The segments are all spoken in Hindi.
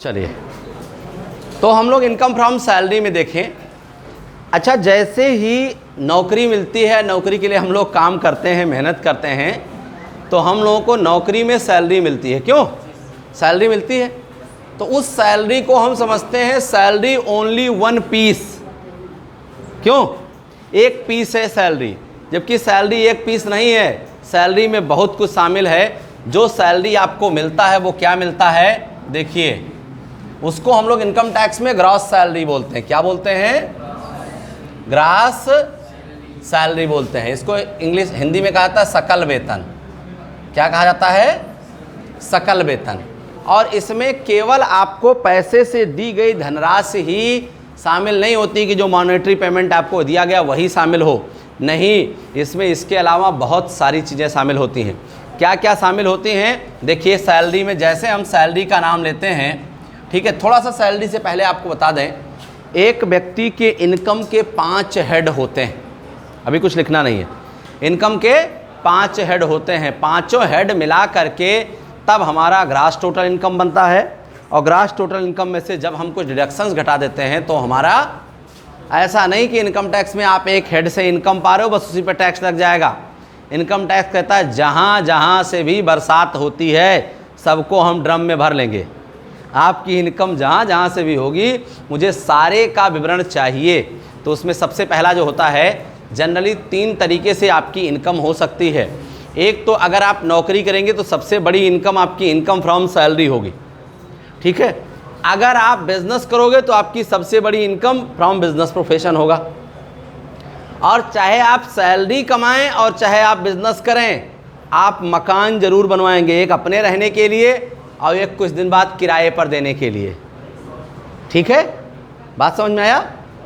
चलिए, तो हम लोग इनकम फ्रॉम सैलरी में देखें। अच्छा, जैसे ही नौकरी मिलती है, नौकरी के लिए हम लोग काम करते हैं, मेहनत करते हैं, तो हम लोगों को नौकरी में सैलरी मिलती है। क्यों सैलरी मिलती है? तो उस सैलरी को हम समझते हैं सैलरी ओनली वन पीस। क्यों? एक पीस है सैलरी, जबकि सैलरी एक पीस नहीं है। सैलरी में बहुत कुछ शामिल है। जो सैलरी आपको मिलता है वो क्या मिलता है? देखिए, उसको हम लोग इनकम टैक्स में ग्रॉस सैलरी बोलते हैं। क्या बोलते हैं? ग्रॉस सैलरी बोलते हैं। इसको इंग्लिश हिंदी में कहा जाता है सकल वेतन। क्या कहा जाता है? सकल वेतन। और इसमें केवल आपको पैसे से दी गई धनराशि ही शामिल नहीं होती कि जो मॉनेटरी पेमेंट आपको दिया गया वही शामिल हो। नहीं, इसमें इसके अलावा बहुत सारी चीज़ें शामिल होती हैं। क्या क्या शामिल होती हैं? देखिए, सैलरी में जैसे हम सैलरी का नाम लेते हैं, ठीक है, थोड़ा सा सैलरी से पहले आपको बता दें, एक व्यक्ति के इनकम के 5 हेड होते हैं। अभी कुछ लिखना नहीं है। इनकम के 5 हेड होते हैं। पांचों हेड मिला करके तब हमारा ग्रास टोटल इनकम बनता है। और ग्रास टोटल इनकम में से जब हम कुछ डिडक्शंस घटा देते हैं तो हमारा, ऐसा नहीं कि इनकम टैक्स में आप एक हेड से इनकम पा रहे हो बस उसी पर टैक्स लग जाएगा। इनकम टैक्स कहता है जहाँ जहाँ से भी बरसात होती है सबको हम ड्रम में भर लेंगे। आपकी इनकम जहाँ जहाँ से भी होगी, मुझे सारे का विवरण चाहिए। तो उसमें सबसे पहला जो होता है, जनरली 3 तरीके से आपकी इनकम हो सकती है। एक तो अगर आप नौकरी करेंगे तो सबसे बड़ी इनकम आपकी इनकम फ्रॉम सैलरी होगी, ठीक है। अगर आप बिजनेस करोगे तो आपकी सबसे बड़ी इनकम फ्रॉम बिजनेस प्रोफेशन होगा। और चाहे आप सैलरी कमाएं और चाहे आप बिजनेस करें, आप मकान ज़रूर बनवाएंगे, एक अपने रहने के लिए और एक कुछ दिन बाद किराए पर देने के लिए। ठीक है, बात समझ में आया?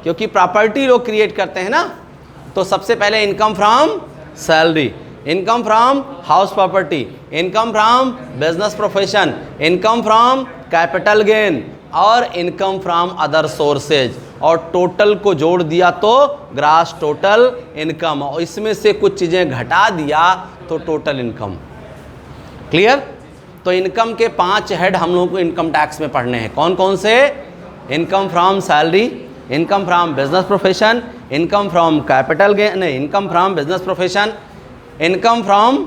क्योंकि प्रॉपर्टी लोग क्रिएट करते हैं ना। तो सबसे पहले income from salary, income from house property, income from business profession, income from capital gain और इनकम फ्रॉम अदर सोर्सेज। और टोटल को जोड़ दिया तो ग्रास टोटल इनकम, और इसमें से कुछ चीज़ें घटा दिया तो टोटल इनकम। क्लियर? तो इनकम के 5 हेड हम लोगों को इनकम टैक्स में पढ़ने हैं। कौन कौन से? Income from salary, income from business profession, income from capital gain, नहीं, income from business profession, income from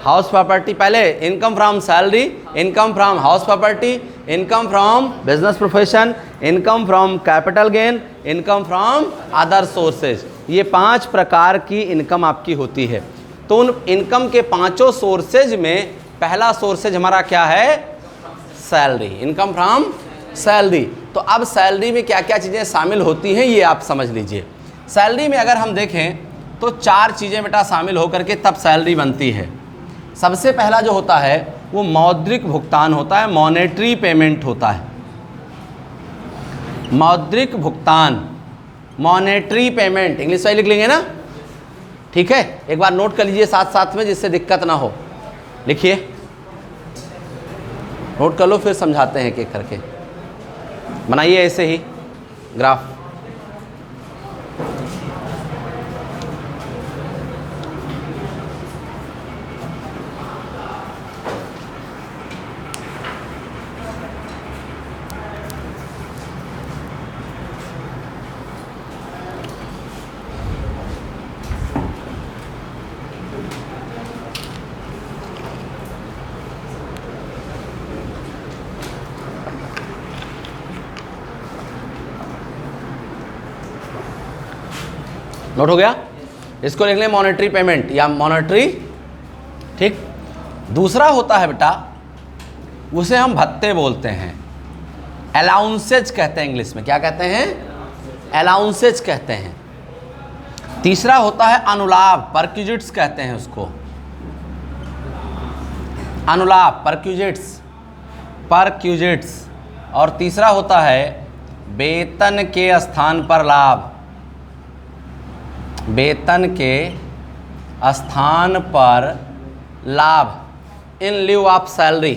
house property. पहले income from salary, income from house property, income from business profession, income from capital gain, income from other sources. ये 5 प्रकार की इनकम आपकी होती है। तो उन इनकम के 5 सोर्सेज में पहला सोर्सेज हमारा क्या है? Salary, income from salary. तो अब सैलरी में क्या क्या चीज़ें शामिल होती हैं ये आप समझ लीजिए। सैलरी में अगर हम देखें तो 4 चीज़ें बेटा शामिल होकर के तब सैलरी बनती है। सबसे पहला जो होता है वो मौद्रिक भुगतान होता है, मॉनेटरी पेमेंट होता है। मौद्रिक भुगतान, मॉनेटरी पेमेंट, इंग्लिश में लिख लेंगे ना, ठीक है। एक बार नोट कर लीजिए साथ साथ में, जिससे दिक्कत ना हो। लिखिए, नोट कर लो, फिर समझाते हैं एक करके। बनाइए ऐसे ही ग्राफ। नोट हो गया? इसको लिख लें मॉनेटरी पेमेंट या मॉनेटरी, ठीक। दूसरा होता है बेटा, उसे हम भत्ते बोलते हैं, अलाउंसेज कहते हैं इंग्लिश में। क्या कहते हैं? अलाउंसेज कहते हैं। तीसरा होता है अनुलाभ, परक्यूजिट्स कहते हैं उसको, अनुलाभ, परक्यूजिट्स, परक्यूजिट्स। और तीसरा होता है वेतन के स्थान पर लाभ, वेतन के स्थान पर लाभ, in lieu of salary,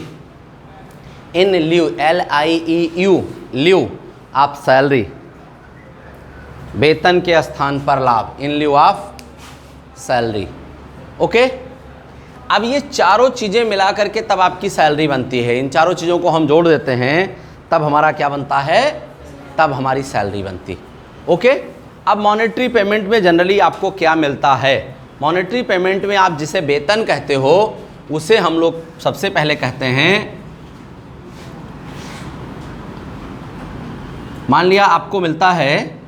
in lieu, LIEU, lieu of salary, वेतन के स्थान पर लाभ, in lieu of salary. Okay, अब ये चारों चीज़ें मिला करके तब आपकी सैलरी बनती है। इन चारों चीज़ों को हम जोड़ देते हैं तब हमारा क्या बनता है, तब हमारी सैलरी बनती। ओके, अब मॉनेटरी पेमेंट में जनरली आपको क्या मिलता है? मॉनेटरी पेमेंट में आप जिसे वेतन कहते हो उसे हम लोग सबसे पहले कहते हैं, मान लिया आपको मिलता है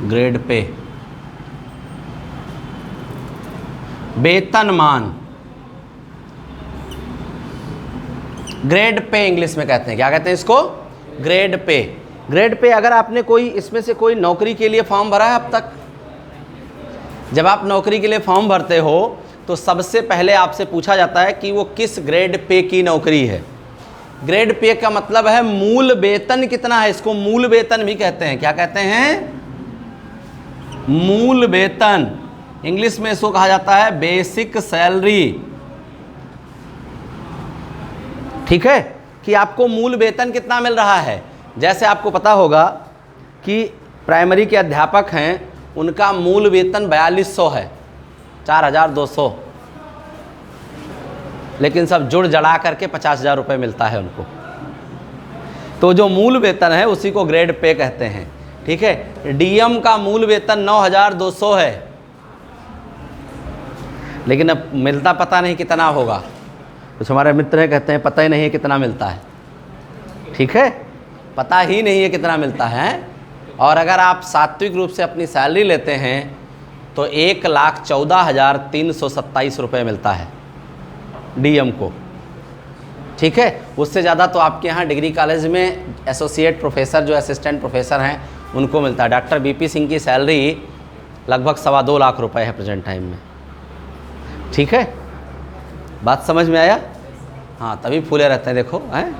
ग्रेड पे, वेतनमान, ग्रेड पे इंग्लिश में कहते हैं। क्या कहते हैं इसको? Grade pay. ग्रेड पे अगर आपने कोई इसमें से कोई नौकरी के लिए फॉर्म भरा है अब तक? जब आप नौकरी के लिए फॉर्म भरते हो तो सबसे पहले आपसे पूछा जाता है कि वो किस ग्रेड पे की नौकरी है। ग्रेड पे का मतलब है मूल वेतन कितना है, इसको मूल वेतन भी कहते हैं। क्या कहते हैं? मूल वेतन। इंग्लिश में इसको कहा जाता है बेसिक सैलरी। ठीक है, कि आपको मूल वेतन कितना मिल रहा है। जैसे आपको पता होगा कि प्राइमरी के अध्यापक हैं, उनका मूल वेतन 4200 है, 4200, लेकिन सब जुड़ जड़ा करके 50,000 रुपये मिलता है उनको। तो जो मूल वेतन है उसी को ग्रेड पे कहते हैं। ठीक है, डीएम का मूल वेतन 9200 है, लेकिन अब मिलता पता नहीं कितना होगा। कुछ हमारे मित्र हैं कहते हैं पता ही नहीं है कितना मिलता है। ठीक है, पता ही नहीं है कितना मिलता है। और अगर आप सात्विक रूप से अपनी सैलरी लेते हैं तो 1,14,327 रुपये मिलता है डीएम को। ठीक है, उससे ज़्यादा तो आपके यहाँ डिग्री कॉलेज में एसोसिएट प्रोफेसर जो असिस्टेंट प्रोफेसर हैं उनको मिलता है। डॉक्टर बीपी सिंह की सैलरी लगभग 2.25 लाख रुपए है प्रेजेंट टाइम में। ठीक है, बात समझ में आया? हाँ, तभी फूले रहते हैं, देखो हैं।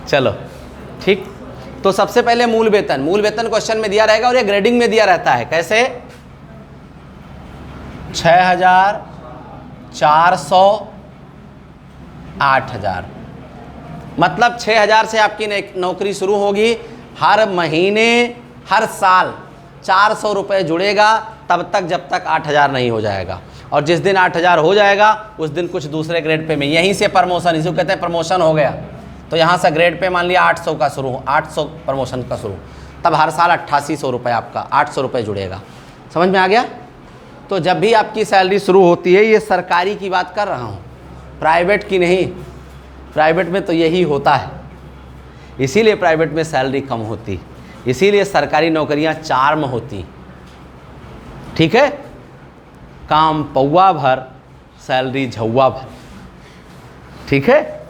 चलो ठीक, तो सबसे पहले मूल वेतन। मूल वेतन क्वेश्चन में दिया रहेगा और ये ग्रेडिंग में दिया रहता है। कैसे? 6,000, 400, 8,000। मतलब 6,000 से आपकी नौकरी शुरू होगी। हर महीने, हर साल 400 रुपये जुड़ेगा तब तक जब तक 8,000 नहीं हो जाएगा। और जिस दिन 8,000 हो जाएगा उस दिन कुछ दूसरे ग्रेड पे में यहीं से प्रमोशन, इसी को कहते हैं प्रमोशन हो गया। तो यहाँ से ग्रेड पे मान लिया 800 का शुरू, 800 प्रमोशन का शुरू, तब हर साल 8800 रुपये आपका 800 रुपये जुड़ेगा। समझ में आ गया? तो जब भी आपकी सैलरी शुरू होती है, ये सरकारी की बात कर रहा हूँ, प्राइवेट की नहीं। प्राइवेट में तो यही होता है, इसीलिए प्राइवेट में सैलरी कम होती, इसीलिए सरकारी नौकरियाँ चार्म होती। ठीक है, काम पौवा भर, सैलरी झौवा भर। ठीक है,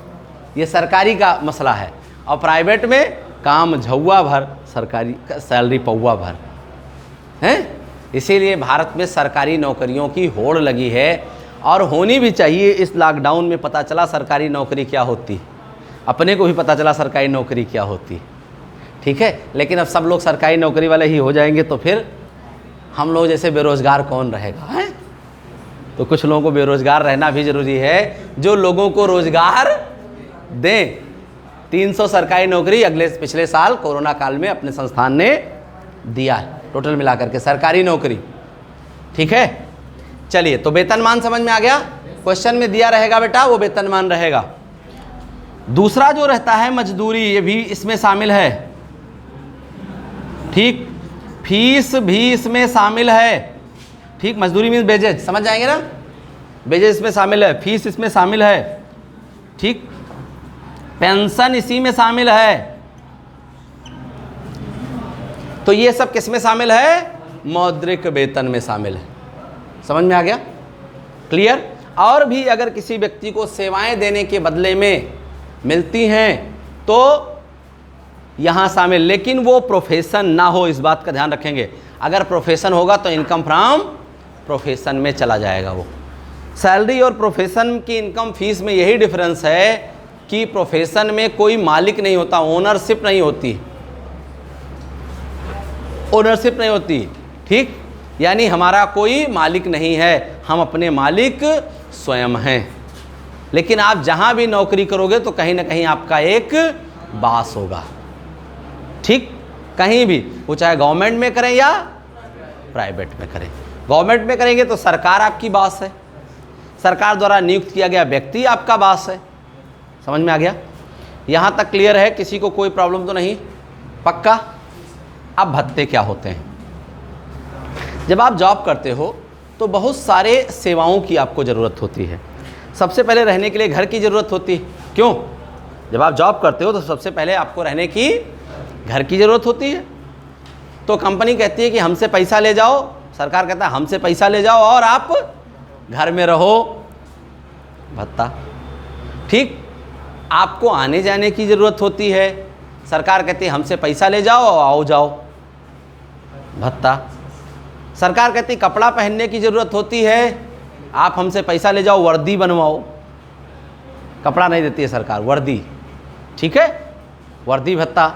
ये सरकारी का मसला है। और प्राइवेट में काम झौवा भर, सरकारी सैलरी पौवा भर है। इसीलिए भारत में सरकारी नौकरियों की होड़ लगी है और होनी भी चाहिए। इस लॉकडाउन में पता चला सरकारी नौकरी क्या होती, अपने को भी पता चला सरकारी नौकरी क्या होती। ठीक है, लेकिन अब सब लोग सरकारी नौकरी वाले ही हो जाएंगे तो फिर हम लोग जैसे बेरोज़गार कौन रहेगा है? तो कुछ लोगों को बेरोज़गार रहना भी ज़रूरी है, जो लोगों को रोज़गार दें। 300 सरकारी नौकरी पिछले साल कोरोना काल में अपने संस्थान ने दिया है, टोटल मिलाकर के सरकारी नौकरी। ठीक है, चलिए, तो वेतनमान समझ में आ गया। क्वेश्चन में दिया रहेगा बेटा, वो वेतनमान रहेगा। दूसरा जो रहता है मजदूरी, ये भी इसमें शामिल है। ठीक, फीस भी इसमें शामिल है। ठीक, मजदूरी मीन्स वेजेज, समझ जाएंगे ना? वेजेज इसमें शामिल है, फीस इसमें शामिल है। ठीक, पेंशन इसी में शामिल है। तो ये सब किस में शामिल है? मौद्रिक वेतन में शामिल है। समझ में आ गया? क्लियर? और भी अगर किसी व्यक्ति को सेवाएं देने के बदले में मिलती हैं तो यहाँ शामिल, लेकिन वो प्रोफेशन ना हो, इस बात का ध्यान रखेंगे। अगर प्रोफेशन होगा तो इनकम फ्रॉम प्रोफेशन में चला जाएगा वो। सैलरी और प्रोफेशन की इनकम फीस में यही डिफरेंस है कि प्रोफेशन में कोई मालिक नहीं होता, ओनरशिप नहीं होती, ओनरशिप नहीं होती। ठीक, यानी हमारा कोई मालिक नहीं है, हम अपने मालिक स्वयं हैं। लेकिन आप जहाँ भी नौकरी करोगे तो कहीं ना कहीं आपका एक बास होगा। ठीक, कहीं भी, वो चाहे गवर्नमेंट में करें या प्राइवेट में करें। गवर्नमेंट में करेंगे तो सरकार आपकी बास है, सरकार द्वारा नियुक्त किया गया व्यक्ति आपका बॉस है। समझ में आ गया? यहाँ तक क्लियर है? किसी को कोई प्रॉब्लम तो नहीं? पक्का? अब भत्ते क्या होते हैं? जब आप जॉब करते हो तो बहुत सारे सेवाओं की आपको ज़रूरत होती है। सबसे पहले रहने के लिए घर की ज़रूरत होती है। क्यों? जब आप जॉब करते हो तो सबसे पहले आपको रहने की घर की ज़रूरत होती है। तो कंपनी कहती है कि हमसे पैसा ले जाओ, सरकार कहता है हमसे पैसा ले जाओ और आप घर में रहो, भत्ता। ठीक? आपको आने जाने की ज़रूरत होती है, सरकार कहती है हमसे पैसा ले जाओ और आओ जाओ, भत्ता। सरकार कहती कपड़ा पहनने की ज़रूरत होती है, आप हमसे पैसा ले जाओ वर्दी बनवाओ। कपड़ा नहीं देती है सरकार, वर्दी। ठीक है? वर्दी भत्ता।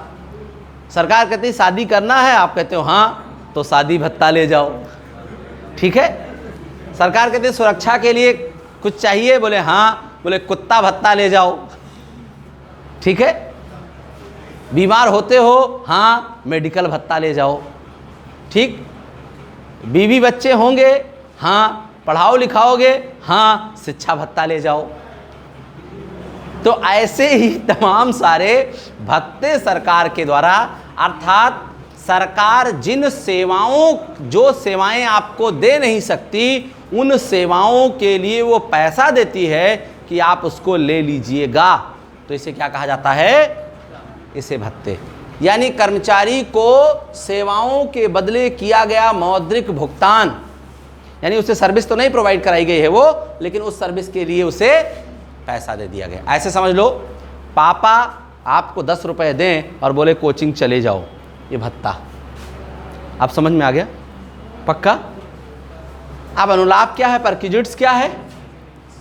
सरकार कहती शादी करना है, आप कहते हो हाँ, तो शादी भत्ता ले जाओ। ठीक है? सरकार कहती सुरक्षा के लिए कुछ चाहिए, बोले हाँ, बोले कुत्ता भत्ता ले जाओ। ठीक है? बीमार होते हो, हाँ, मेडिकल भत्ता ले जाओ। ठीक? बीवी बच्चे होंगे, हाँ, पढ़ाओ लिखाओगे, हाँ, शिक्षा भत्ता ले जाओ। तो ऐसे ही तमाम सारे भत्ते सरकार के द्वारा, अर्थात सरकार जिन सेवाओं, जो सेवाएं आपको दे नहीं सकती, उन सेवाओं के लिए वो पैसा देती है कि आप उसको ले लीजिएगा। तो इसे क्या कहा जाता है? इसे भत्ते। यानी कर्मचारी को सेवाओं के बदले किया गया मौद्रिक भुगतान, यानी उसे सर्विस तो नहीं प्रोवाइड कराई गई है वो, लेकिन उस सर्विस के लिए उसे पैसा दे दिया गया। ऐसे समझ लो, पापा आपको 10 रुपये दें और बोले कोचिंग चले जाओ, ये भत्ता। आप समझ में आ गया? पक्का? अब अनुलाभ क्या है? परक्विजिट्स क्या है?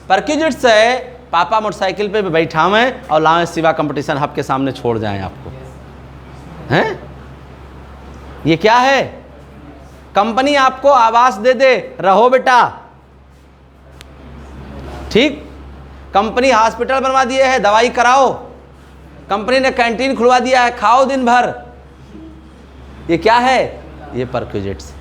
परक्विजिट्स है पापा मोटरसाइकिल पे बैठावें और लावें सिवा कंपटीशन हब के सामने छोड़ जाएं आपको, हैं? ये क्या है? कंपनी आपको आवास दे दे, रहो बेटा। ठीक? कंपनी हॉस्पिटल बनवा दिए है, दवाई कराओ। कंपनी ने कैंटीन खुलवा दिया है, खाओ दिन भर। ये क्या है? ये परक्विजिट्स।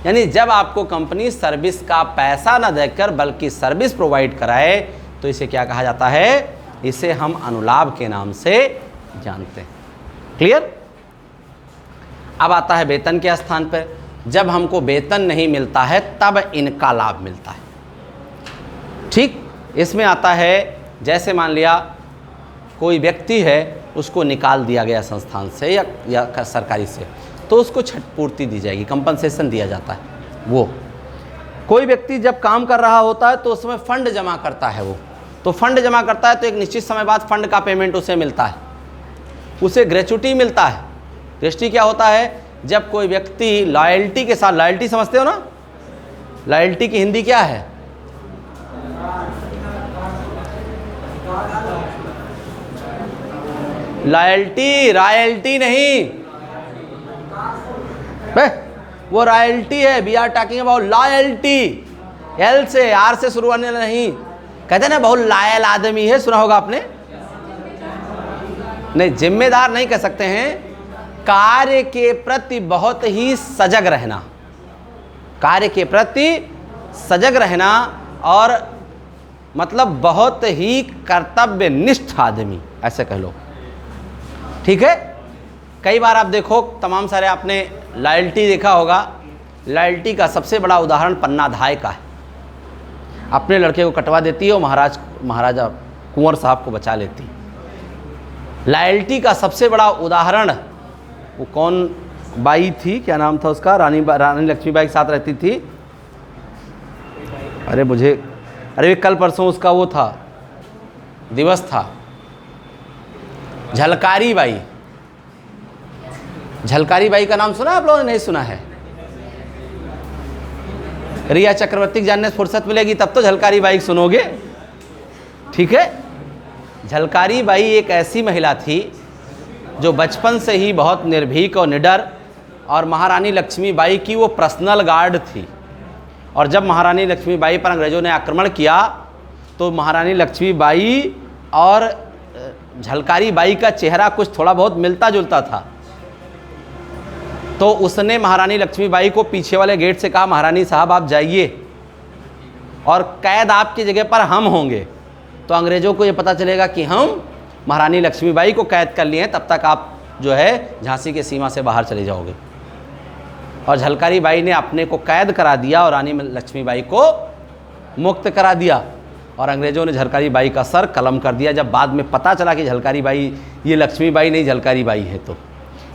यानी जब आपको कंपनी सर्विस का पैसा न देकर बल्कि सर्विस प्रोवाइड कराए, तो इसे क्या कहा जाता है? इसे हम अनुलाभ के नाम से जानते हैं। क्लियर? अब आता है वेतन के स्थान पर। जब हमको वेतन नहीं मिलता है तब इनका लाभ मिलता है। ठीक? इसमें आता है, जैसे मान लिया कोई व्यक्ति है, उसको निकाल दिया गया संस्थान से या सरकारी से, तो उसको क्षतिपूर्ति दी जाएगी, कंपनसेशन दिया जाता है। वो कोई व्यक्ति जब काम कर रहा होता है तो उसमें फंड जमा करता है, वो तो फंड जमा करता है तो एक निश्चित समय बाद फंड का पेमेंट उसे मिलता है, उसे ग्रेच्युटी मिलता है। ग्रेच्युटी क्या होता है? जब कोई व्यक्ति लॉयल्टी के साथ, लॉयल्टी समझते हो ना? लॉयल्टी की हिंदी क्या है? लॉयल्टी, रॉयल्टी नहीं, वो रॉयल्टी है। We are talking about loyalty. L से, आर से शुरू होने नहीं। कहते ना बहुत लायल आदमी है, सुना होगा आपने? नहीं, जिम्मेदार नहीं कह सकते हैं, कार्य के प्रति बहुत ही सजग रहना, कार्य के प्रति सजग रहना, और मतलब बहुत ही कर्तव्यनिष्ठ आदमी, ऐसे कह लो। ठीक है? कई बार आप देखो, तमाम सारे आपने लॉयल्टी देखा होगा। लॉयल्टी का सबसे बड़ा उदाहरण पन्नाधाय का है। अपने लड़के को कटवा देती है और महाराजा कुंवर साहब को बचा लेती। लॉयल्टी का सबसे बड़ा उदाहरण, वो कौन बाई थी, क्या नाम था उसका? रानी लक्ष्मीबाई के साथ रहती थी। अरे कल परसों उसका वो था, दिवस था, झलकारी बाई। झलकारी बाई का नाम सुना आप लोगों ने? नहीं सुना है? रिया चक्रवर्ती जानने से फुर्सत मिलेगी तब तो झलकारी बाई सुनोगे। ठीक है? झलकारी बाई एक ऐसी महिला थी जो बचपन से ही बहुत निर्भीक और निडर, और महारानी लक्ष्मीबाई की वो पर्सनल गार्ड थी। और जब महारानी लक्ष्मीबाई पर अंग्रेज़ों ने आक्रमण किया तो महारानी लक्ष्मीबाई और झलकारी बाई का चेहरा कुछ थोड़ा बहुत मिलता जुलता था। तो उसने महारानी लक्ष्मीबाई को पीछे वाले गेट से कहा, महारानी साहब आप जाइए और कैद आपकी जगह पर हम होंगे, तो अंग्रेज़ों को ये पता चलेगा कि हम महारानी लक्ष्मीबाई को कैद कर लिए हैं, तब तक आप जो है झांसी के सीमा से बाहर चले जाओगे। और झलकारी बाई ने अपने को कैद करा दिया और रानी लक्ष्मीबाई को मुक्त करा दिया, और अंग्रेज़ों ने झलकारी बाई का सर कलम कर दिया। जब बाद में पता चला कि झलकारी बाई ये लक्ष्मीबाई नहीं झलकारी बाई है, तो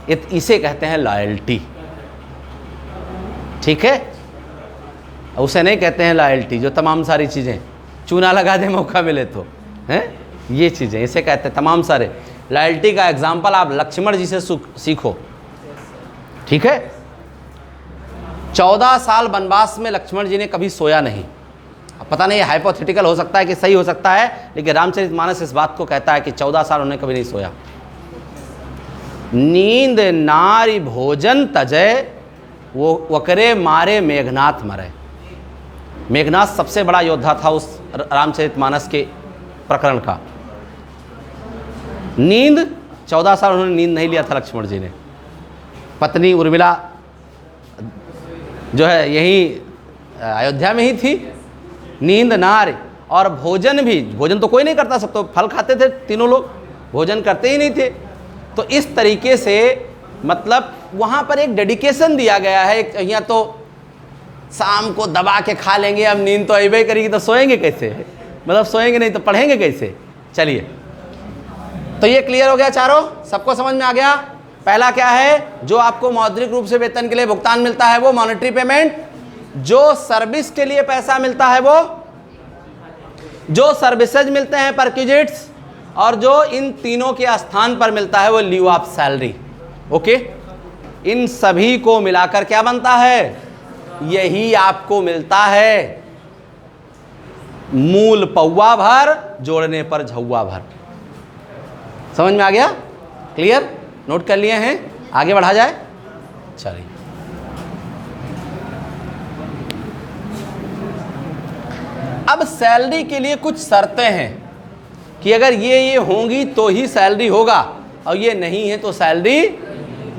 इसे कहते हैं लॉयल्टी। ठीक है, उसे नहीं कहते हैं लॉयल्टी जो तमाम सारी चीज़ें चूना लगा दे मौका मिले तो, हैं ये चीज़ें इसे कहते हैं तमाम सारे। लॉयल्टी का एग्जाम्पल आप लक्ष्मण जी से सीखो। ठीक है, 14 साल वनवास में लक्ष्मण जी ने कभी सोया नहीं। अब पता नहीं हाइपोथेटिकल हो सकता है कि सही हो सकता है, लेकिन रामचरितमानस इस बात को कहता है कि 14 साल उन्होंने कभी नहीं सोया। नींद नारी भोजन तजय, वो वकरे मारे मेघनाथ मरे। मेघनाथ सबसे बड़ा योद्धा था उस रामचरितमानस के प्रकरण का। नींद 14 साल उन्होंने नींद नहीं लिया था लक्ष्मण जी ने। पत्नी उर्मिला जो है यही अयोध्या में ही थी। नींद नार और भोजन भी, भोजन तो कोई नहीं करता, सब तो फल खाते थे, तीनों लोग भोजन करते ही नहीं थे। तो इस तरीके से मतलब वहाँ पर एक डेडिकेशन दिया गया है। यहाँ तो शाम को दबा के खा लेंगे, अब नींद तो अबे करेगी तो सोएंगे कैसे, मतलब सोएंगे नहीं तो पढ़ेंगे कैसे। चलिए, तो ये क्लियर हो गया चारों, सबको समझ में आ गया। पहला क्या है, जो आपको मौद्रिक रूप से वेतन के लिए भुगतान मिलता है वो मॉनेटरी पेमेंट, जो सर्विस के लिए पैसा मिलता है वो, जो सर्विसेज मिलते हैं परक्विजिट्स, और जो इन तीनों के स्थान पर मिलता है वो लीव ऑफ सैलरी। ओके, इन सभी को मिलाकर क्या बनता है, यही आपको मिलता है मूल पौवा भर, जोड़ने पर झौवा भर। समझ में आ गया, क्लियर, नोट कर लिए हैं, आगे बढ़ा जाए। चलिए, अब सैलरी के लिए कुछ शर्तें हैं कि अगर ये होंगी तो ही सैलरी होगा, और ये नहीं है तो सैलरी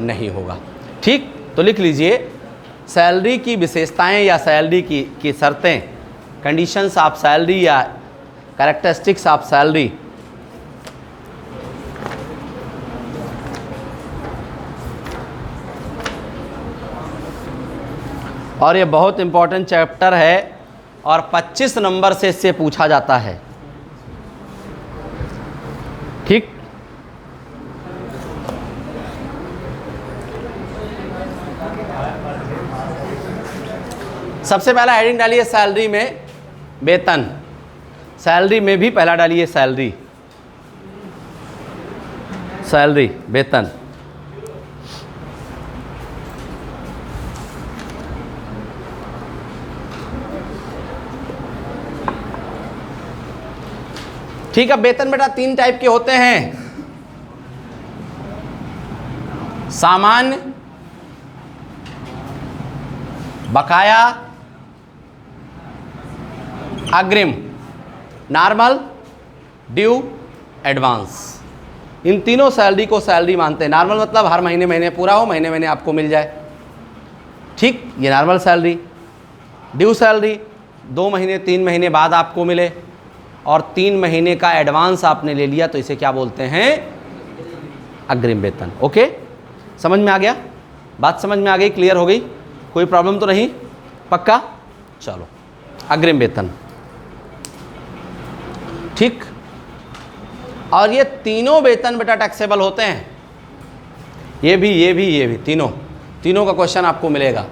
नहीं होगा। ठीक, तो लिख लीजिए सैलरी की विशेषताएं या सैलरी की शर्तें, कंडीशंस ऑफ सैलरी या कैरेक्टरिस्टिक्स ऑफ सैलरी। और ये बहुत इंपॉर्टेंट चैप्टर है और 25 नंबर से इससे पूछा जाता है। ठीक, सबसे पहला हेडिंग डालिए सैलरी में वेतन, सैलरी में भी पहला डालिए सैलरी, सैलरी वेतन। ठीक है, वेतन बेटा 3 टाइप के होते हैं, सामान्य, बकाया, अग्रिम, नॉर्मल, ड्यू, एडवांस। इन तीनों सैलरी को सैलरी मानते हैं। नॉर्मल मतलब हर महीने महीने पूरा हो, महीने महीने आपको मिल जाए। ठीक, ये नॉर्मल सैलरी। ड्यू सैलरी 2 महीने 3 महीने बाद आपको मिले, और 3 महीने का एडवांस आपने ले लिया तो इसे क्या बोलते हैं, अग्रिम वेतन। ओके, समझ में आ गया, बात समझ में आ गई, क्लियर हो गई, कोई प्रॉब्लम तो नहीं, पक्का। चलो, अग्रिम वेतन। ठीक, और ये तीनों वेतन बेटा टैक्सेबल होते हैं, ये भी तीनों का क्वेश्चन आपको मिलेगा।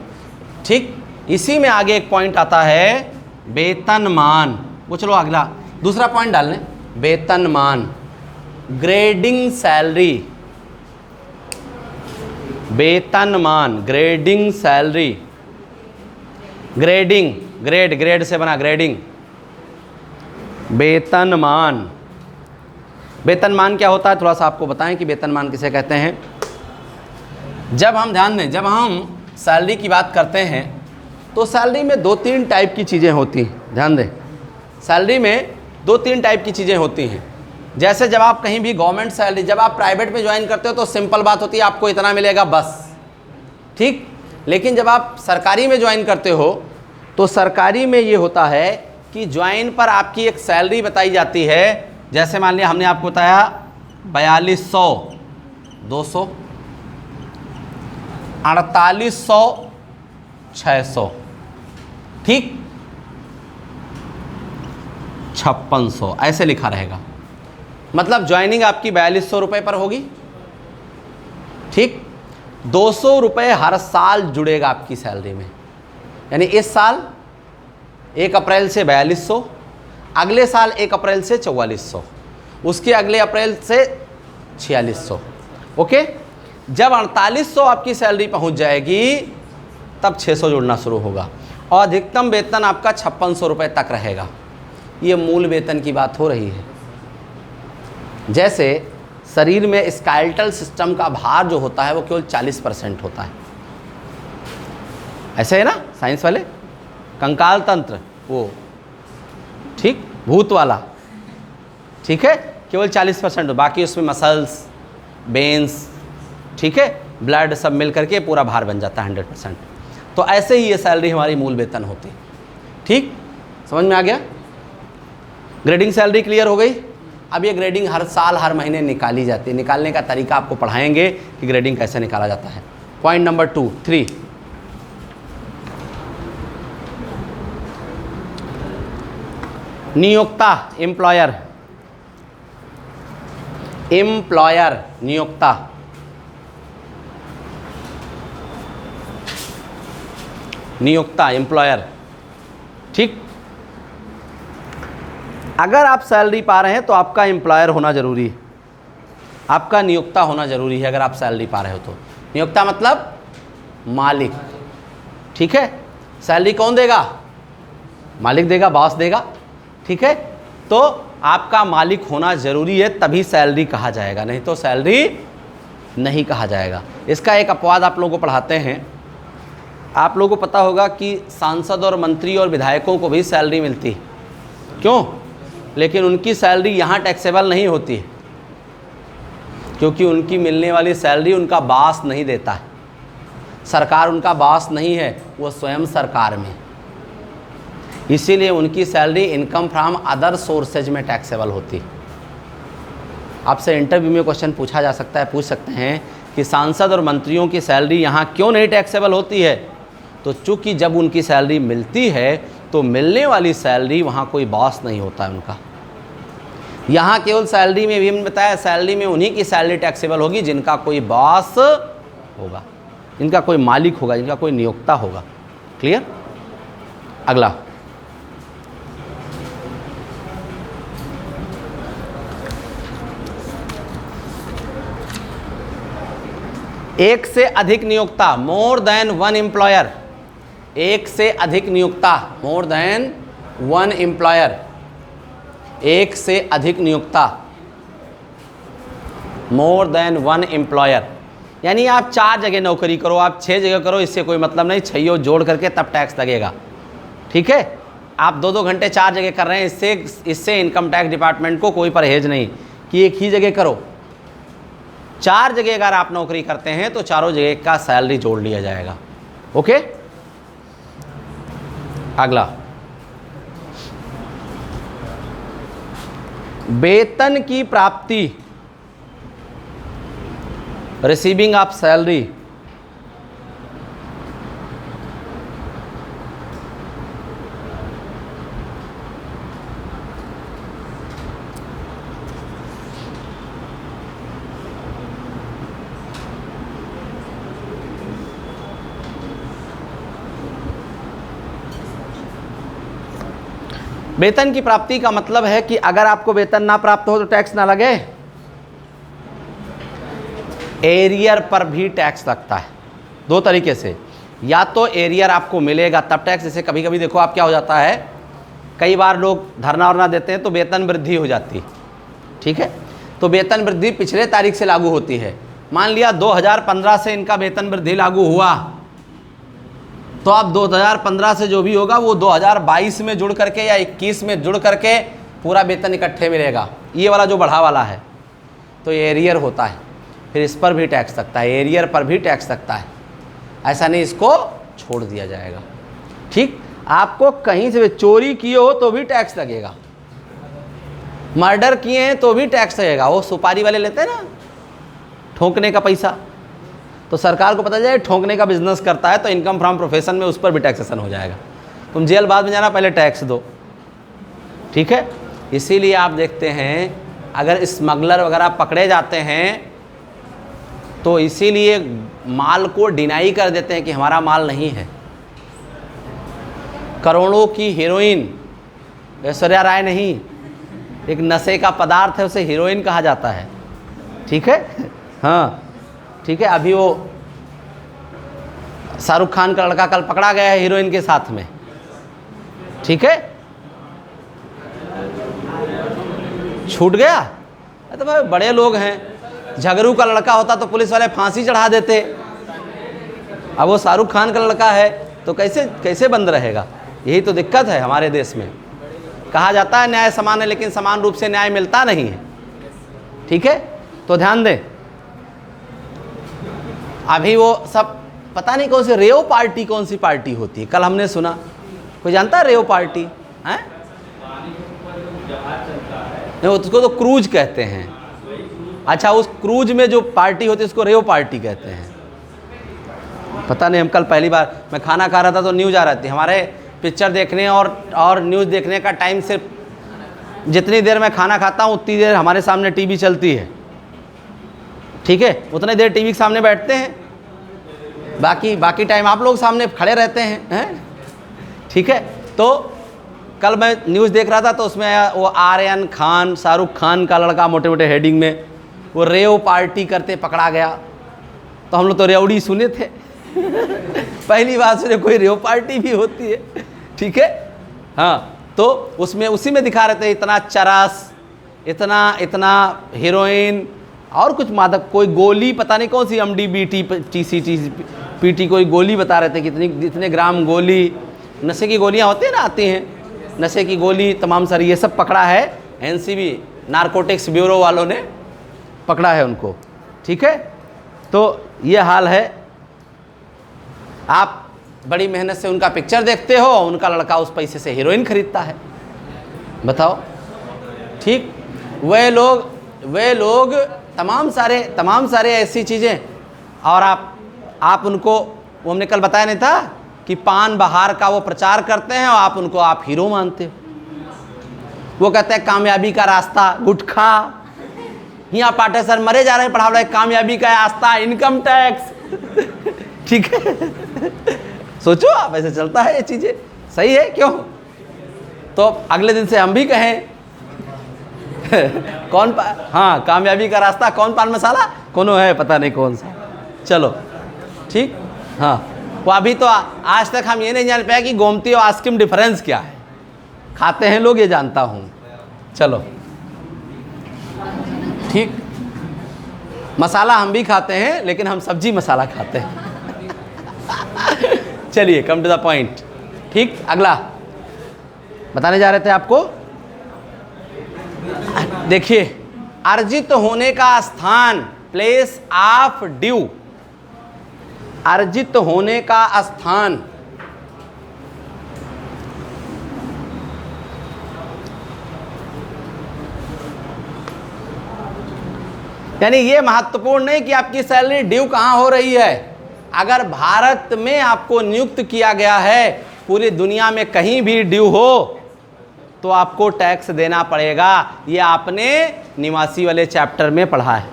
ठीक, इसी में आगे एक पॉइंट आता है वेतनमान। वो चलो अगला दूसरा पॉइंट डाल लें, वेतनमान, ग्रेडिंग सैलरी, वेतनमान, ग्रेडिंग सैलरी, ग्रेडिंग, ग्रेड से बना ग्रेडिंग, वेतनमान। वेतनमान क्या होता है, थोड़ा सा आपको बताएं कि वेतनमान किसे कहते हैं। जब हम ध्यान दें, जब हम सैलरी की बात करते हैं तो सैलरी में 2-3 टाइप की चीज़ें होती हैं। ध्यान दें, सैलरी में 2-3 टाइप की चीज़ें होती हैं। जैसे जब आप कहीं भी गवर्नमेंट सैलरी, जब आप प्राइवेट में ज्वाइन करते हो तो सिंपल बात होती है आपको इतना मिलेगा बस। ठीक, लेकिन जब आप सरकारी में ज्वाइन करते हो तो सरकारी में ये होता है कि ज्वाइन पर आपकी एक सैलरी बताई जाती है। जैसे मान लिया हमने आपको बताया 4200, 200, 4800, 600, ठीक, 5600 ऐसे लिखा रहेगा। मतलब ज्वाइनिंग आपकी 4200 रुपये पर होगी, ठीक। 200 रुपये हर साल जुड़ेगा आपकी सैलरी में, यानी इस साल 1 अप्रैल से 4200, अगले साल 1 अप्रैल से 4400, उसके अगले अप्रैल से 4600। ओके, जब 4800 आपकी सैलरी पहुंच जाएगी तब 600 जुड़ना शुरू होगा और अधिकतम वेतन आपका 5600 रुपये तक रहेगा। ये मूल वेतन की बात हो रही है। जैसे शरीर में स्केलेटल सिस्टम का भार जो होता है वो केवल 40% होता है, ऐसे है ना साइंस वाले, कंकाल तंत्र वो, ठीक, भूत वाला, ठीक है, केवल 40%, बाकी उसमें मसल्स, बेन्स, ठीक है, ब्लड सब मिल करके पूरा भार बन जाता है 100%। तो ऐसे ही ये सैलरी हमारी मूल वेतन होती, ठीक, समझ में आ गया। ग्रेडिंग सैलरी क्लियर हो गई। अब ये ग्रेडिंग हर साल हर महीने निकाली जाती है। निकालने का तरीका आपको पढ़ाएंगे कि ग्रेडिंग कैसे निकाला जाता है। पॉइंट नंबर 3, नियोक्ता, एम्प्लॉयर, एम्प्लॉयर, नियोक्ता, नियोक्ता, एम्प्लॉयर, ठीक। अगर आप सैलरी पा रहे हैं तो आपका एम्प्लॉयर होना जरूरी है, आपका नियोक्ता होना जरूरी है। अगर आप सैलरी पा रहे हो तो नियोक्ता मतलब मालिक, ठीक है। सैलरी कौन देगा? मालिक देगा, बॉस देगा, ठीक है। तो आपका मालिक होना जरूरी है, तभी सैलरी कहा जाएगा, नहीं तो सैलरी नहीं कहा जाएगा। इसका एक अपवाद आप लोगों को पढ़ाते हैं। आप लोगों को पता होगा कि सांसद और मंत्री और विधायकों को भी सैलरी मिलती है, क्यों? लेकिन उनकी सैलरी यहाँ टैक्सेबल नहीं होती है, क्योंकि उनकी मिलने वाली सैलरी उनका बॉस नहीं देता है। सरकार उनका बॉस नहीं है, वो स्वयं सरकार में, इसीलिए उनकी salary income from other sources में टैक्सेबल होती है। आपसे इंटरव्यू में क्वेश्चन पूछा जा सकता है, पूछ सकते हैं कि सांसद और मंत्रियों की सैलरी यहाँ क्यों नहीं टैक्सेबल होती है? तो चूँकि जब उनकी सैलरी मिलती है तो मिलने वाली सैलरी वहाँ कोई बॉस नहीं होता है उनका। यहाँ केवल सैलरी में भी हमने बताया, सैलरी में उन्हीं की सैलरी टैक्सेबल होगी जिनका कोई बॉस होगा, जिनका कोई मालिक होगा, जिनका कोई नियोक्ता होगा। क्लियर? अगला, एक से अधिक नियोक्ता, मोर देन वन एम्प्लॉयर। एक से अधिक नियोक्ता, मोर देन वन एम्प्लॉयर। एक से अधिक नियोक्ता, मोर देन वन एम्प्लॉयर। यानी आप 4 जगह नौकरी करो, आप 6 जगह करो, इससे कोई मतलब नहीं, 6 जोड़ करके तब टैक्स लगेगा, ठीक है। आप 2-2 घंटे 4 जगह कर रहे हैं, इससे इनकम टैक्स डिपार्टमेंट को कोई परहेज नहीं कि एक ही जगह करो। 4 जगह अगर आप नौकरी करते हैं तो चारों जगह का सैलरी जोड़ लिया जाएगा। ओके, अगला, वेतन की प्राप्ति, रिसीविंग ऑफ सैलरी। वेतन की प्राप्ति का मतलब है कि अगर आपको वेतन ना प्राप्त हो तो टैक्स ना लगे। एरियर पर भी टैक्स लगता है 2 तरीके से, या तो एरियर आपको मिलेगा तब टैक्स, जैसे कभी कभी देखो आप क्या हो जाता है, कई बार लोग धरना वरना देते हैं तो वेतन वृद्धि हो जाती है, ठीक है। तो वेतन वृद्धि पिछले तारीख से लागू होती है। मान लिया 2015 से इनका वेतन वृद्धि लागू हुआ, तो अब 2015 से जो भी होगा वो 2022 में जुड़ करके या 21 में जुड़ करके पूरा वेतन इकट्ठे मिलेगा। ये वाला जो बढ़ा वाला है तो ये एरियर होता है, फिर इस पर भी टैक्स लगता है, एरियर पर भी टैक्स लगता है। ऐसा नहीं इसको छोड़ दिया जाएगा, ठीक। आपको कहीं से भी चोरी किए हो तो भी टैक्स लगेगा, मर्डर किए हैं तो भी टैक्स लगेगा। वो सुपारी वाले लेते हैं ना ठोंकने का पैसा, तो सरकार को पता चले ठोंकने का बिजनेस करता है तो इनकम फ्रॉम प्रोफेशन में उस पर भी टैक्सेशन हो जाएगा। तुम जेल बाद में जाना, पहले टैक्स दो, ठीक है। इसीलिए आप देखते हैं अगर स्मगलर वगैरह पकड़े जाते हैं तो इसीलिए माल को डिनाई कर देते हैं कि हमारा माल नहीं है। करोड़ों की हीरोइन, ऐश्वर्या राय नहीं, एक नशे का पदार्थ है, उसे हीरोइन कहा जाता है, ठीक है। हाँ ठीक है, अभी वो शाहरुख खान का लड़का कल पकड़ा गया है हीरोइन के साथ में, ठीक है, छूट गया। तो भाई बड़े लोग हैं, झगड़ू का लड़का होता तो पुलिस वाले फांसी चढ़ा देते, अब वो शाहरुख खान का लड़का है तो कैसे कैसे बंद रहेगा। यही तो दिक्कत है हमारे देश में। कहा जाता है न्याय समान है, लेकिन समान रूप से न्याय मिलता नहीं है, ठीक है। तो ध्यान दें, अभी वो सब पता नहीं कौन सी रेव पार्टी, कौन सी पार्टी होती है, कल हमने सुना, कोई जानता है रेव पार्टी है? उसको तो क्रूज कहते हैं। अच्छा, उस क्रूज में जो पार्टी होती है उसको रेव पार्टी कहते हैं। पता नहीं, हम कल पहली बार, मैं खाना खा रहा था तो न्यूज़ आ रही थी। हमारे पिक्चर देखने और न्यूज़ देखने का टाइम सिर्फ जितनी देर मैं खाना खाता हूँ उतनी देर हमारे सामने टीवी चलती है, ठीक है, उतनी देर टीवी के सामने बैठते हैं, बाकी टाइम आप लोग सामने खड़े रहते हैं, ठीक है। तो कल मैं न्यूज़ देख रहा था तो उसमें वो आर्यन खान, शाहरुख खान का लड़का, मोटे मोटे हेडिंग में, वो रेव पार्टी करते पकड़ा गया। तो हम लोग तो रेवड़ी सुने थे पहली बार सुने कोई रेव पार्टी भी होती है, ठीक है। हाँ, तो उसमें उसी में दिखा रहे थे इतना चरस, इतना हीरोइन और कुछ मादक, कोई गोली पता नहीं कौन सी MDBT TCT कोई गोली बता रहे थे, कितनी इतने ग्राम गोली, नशे की गोलियाँ होती हैं ना, आती हैं नशे की गोली, तमाम सारी ये सब पकड़ा है। NCB नारकोटिक्स ब्यूरो वालों ने पकड़ा है उनको, ठीक है। तो ये हाल है। आप बड़ी मेहनत से उनका पिक्चर देखते हो, उनका लड़का उस पैसे से हीरोइन खरीदता है, बताओ, ठीक। वे लोग तमाम सारे ऐसी चीज़ें, और आप उनको, वो हमने कल बताया नहीं था कि पान बहार का वो प्रचार करते हैं और आप हीरो मानते हो। वो कहते हैं कामयाबी का रास्ता गुटखा, यहाँ पाटे सर मरे जा रहे हैं, पढ़ा रहे कामयाबी का रास्ता इनकम टैक्स, ठीक है। सोचो आप, ऐसे चलता है ये चीज़ें, सही है क्यों? तो अगले दिन से हम भी कहें हाँ, कामयाबी का रास्ता कौन पान मसाला कोनो है, पता नहीं कौन सा, चलो ठीक। हाँ, वो अभी तो आज तक हम ये नहीं जान पाए कि गोमती और आइसक्रीम डिफरेंस क्या है। खाते हैं लोग, ये जानता हूँ, चलो ठीक। मसाला हम भी खाते हैं, लेकिन हम सब्जी मसाला खाते हैं चलिए, कम टू द पॉइंट, ठीक। अगला बताने जा रहे थे आपको, देखिए, अर्जित होने का स्थान, प्लेस ऑफ ड्यू, अर्जित होने का स्थान, यानी ये महत्वपूर्ण नहीं कि आपकी सैलरी ड्यू कहाँ हो रही है। अगर भारत में आपको नियुक्त किया गया है, पूरी दुनिया में कहीं भी ड्यू हो तो आपको टैक्स देना पड़ेगा। ये आपने निवासी वाले चैप्टर में पढ़ा है।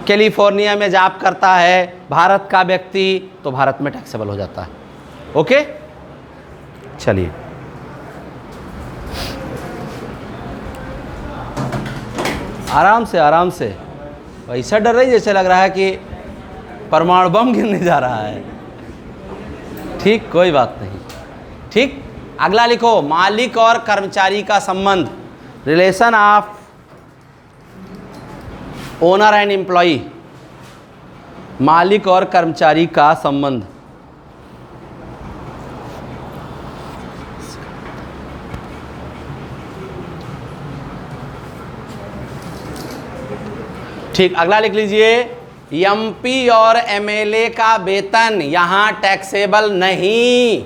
कैलिफोर्निया में जॉब करता है भारत का व्यक्ति तो भारत में टैक्सेबल हो जाता है, ओके। चलिए, आराम से ऐसा डर रही जैसे लग रहा है कि परमाणु बम गिरने जा रहा है, ठीक, कोई बात नहीं, ठीक। अगला लिखो, मालिक और कर्मचारी का संबंध, relation of owner and employee, मालिक और कर्मचारी का संबंध। ठीक, अगला लिख लीजिए, MP और MLA का वेतन यहां टैक्सेबल नहीं।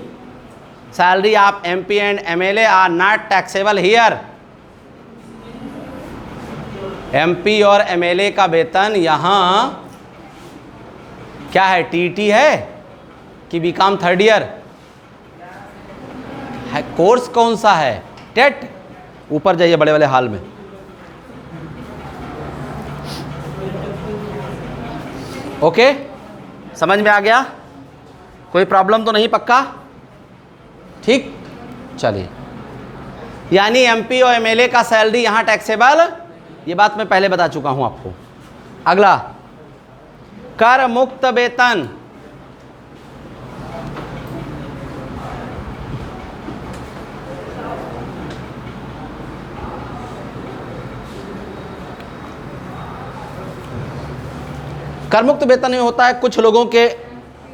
Salary of MP and MLA are not taxable here. MP और MLA का वेतन यहाँ क्या है, TT है कि BCom थर्ड ईयर है? कोर्स कौन सा है? टेट। ऊपर जाइए बड़े वाले हाल में। ओके, समझ में आ गया? कोई प्रॉब्लम तो नहीं? पक्का? ठीक, चलिए। यानी MP और MLA का सैलरी यहाँ टैक्सेबल, ये बात मैं पहले बता चुका हूँ आपको। अगला, कर मुक्त वेतन। कर मुक्त वेतन ये होता है, कुछ लोगों के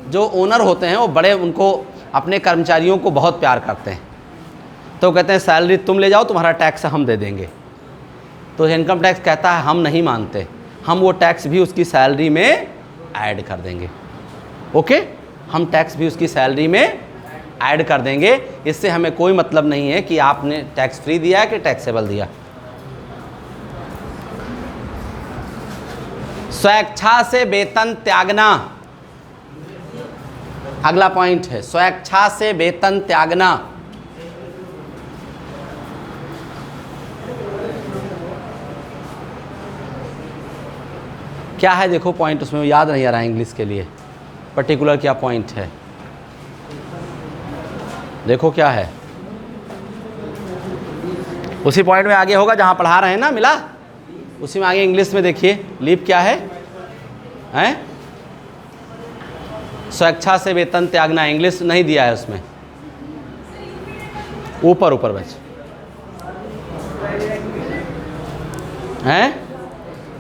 जो ओनर होते हैं वो बड़े उनको अपने कर्मचारियों को बहुत प्यार करते हैं, तो कहते हैं सैलरी तुम ले जाओ, तुम्हारा टैक्स हम दे देंगे। तो इनकम टैक्स कहता है हम नहीं मानते, हम वो टैक्स भी उसकी सैलरी में ऐड कर देंगे। ओके, हम टैक्स भी उसकी सैलरी में ऐड कर देंगे। इससे हमें कोई मतलब नहीं है कि आपने टैक्स फ्री दिया है कि टैक्सेबल दिया। स्वेच्छा से वेतन त्यागना, अगला पॉइंट है, स्वेच्छा से वेतन त्यागना। क्या है देखो पॉइंट, उसमें याद नहीं आ रहा है इंग्लिश के लिए पर्टिकुलर क्या पॉइंट है। देखो क्या है, उसी पॉइंट में आगे होगा जहां पढ़ा रहे हैं ना, मिला उसी में आगे इंग्लिश में देखिए लीव क्या है, हैं? स्वेच्छा से वेतन त्यागना, इंग्लिश नहीं दिया है उसमें, ऊपर ऊपर बच हैं,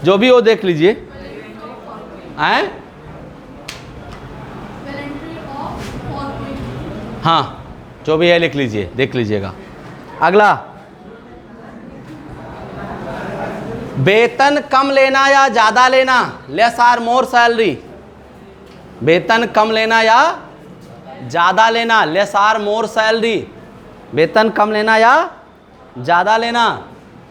जो भी हो देख लीजिए, हैं? हाँ, जो भी है लिख लीजिए, देख लीजिएगा। अगला, वेतन कम लेना या ज़्यादा लेना, लेस आर मोर सैलरी। वेतन कम लेना या ज़्यादा लेना, लेस आर मोर सैलरी। वेतन कम लेना या ज़्यादा लेना,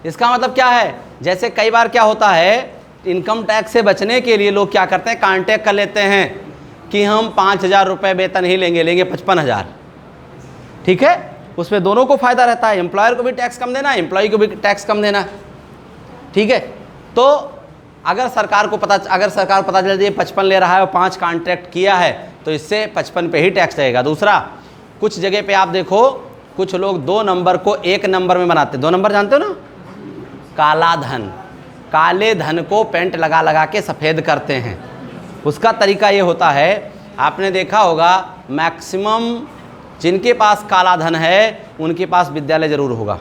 इसका मतलब क्या है? जैसे कई बार क्या होता है, इनकम टैक्स से बचने के लिए लोग क्या करते हैं, कॉन्टैक्ट कर लेते हैं कि हम 5,000 रुपये वेतन ही लेंगे 55,000। ठीक है, उसमें दोनों को फ़ायदा रहता है, एम्प्लॉयर को भी टैक्स कम देना, एम्प्लॉय को भी टैक्स कम देना। ठीक है, तो अगर सरकार को पता चल जाए 55 ले रहा है और 5 कॉन्ट्रैक्ट किया है, तो इससे 55 पे ही टैक्स लगेगा। दूसरा, कुछ जगह पे आप देखो, कुछ लोग 2 नंबर को 1 नंबर में बनाते हैं। 2 नंबर जानते हो ना, काला धन, काले धन को पेंट लगा लगा के सफ़ेद करते हैं। उसका तरीका ये होता है, आपने देखा होगा मैक्सिमम जिनके पास काला धन है उनके पास विद्यालय ज़रूर होगा,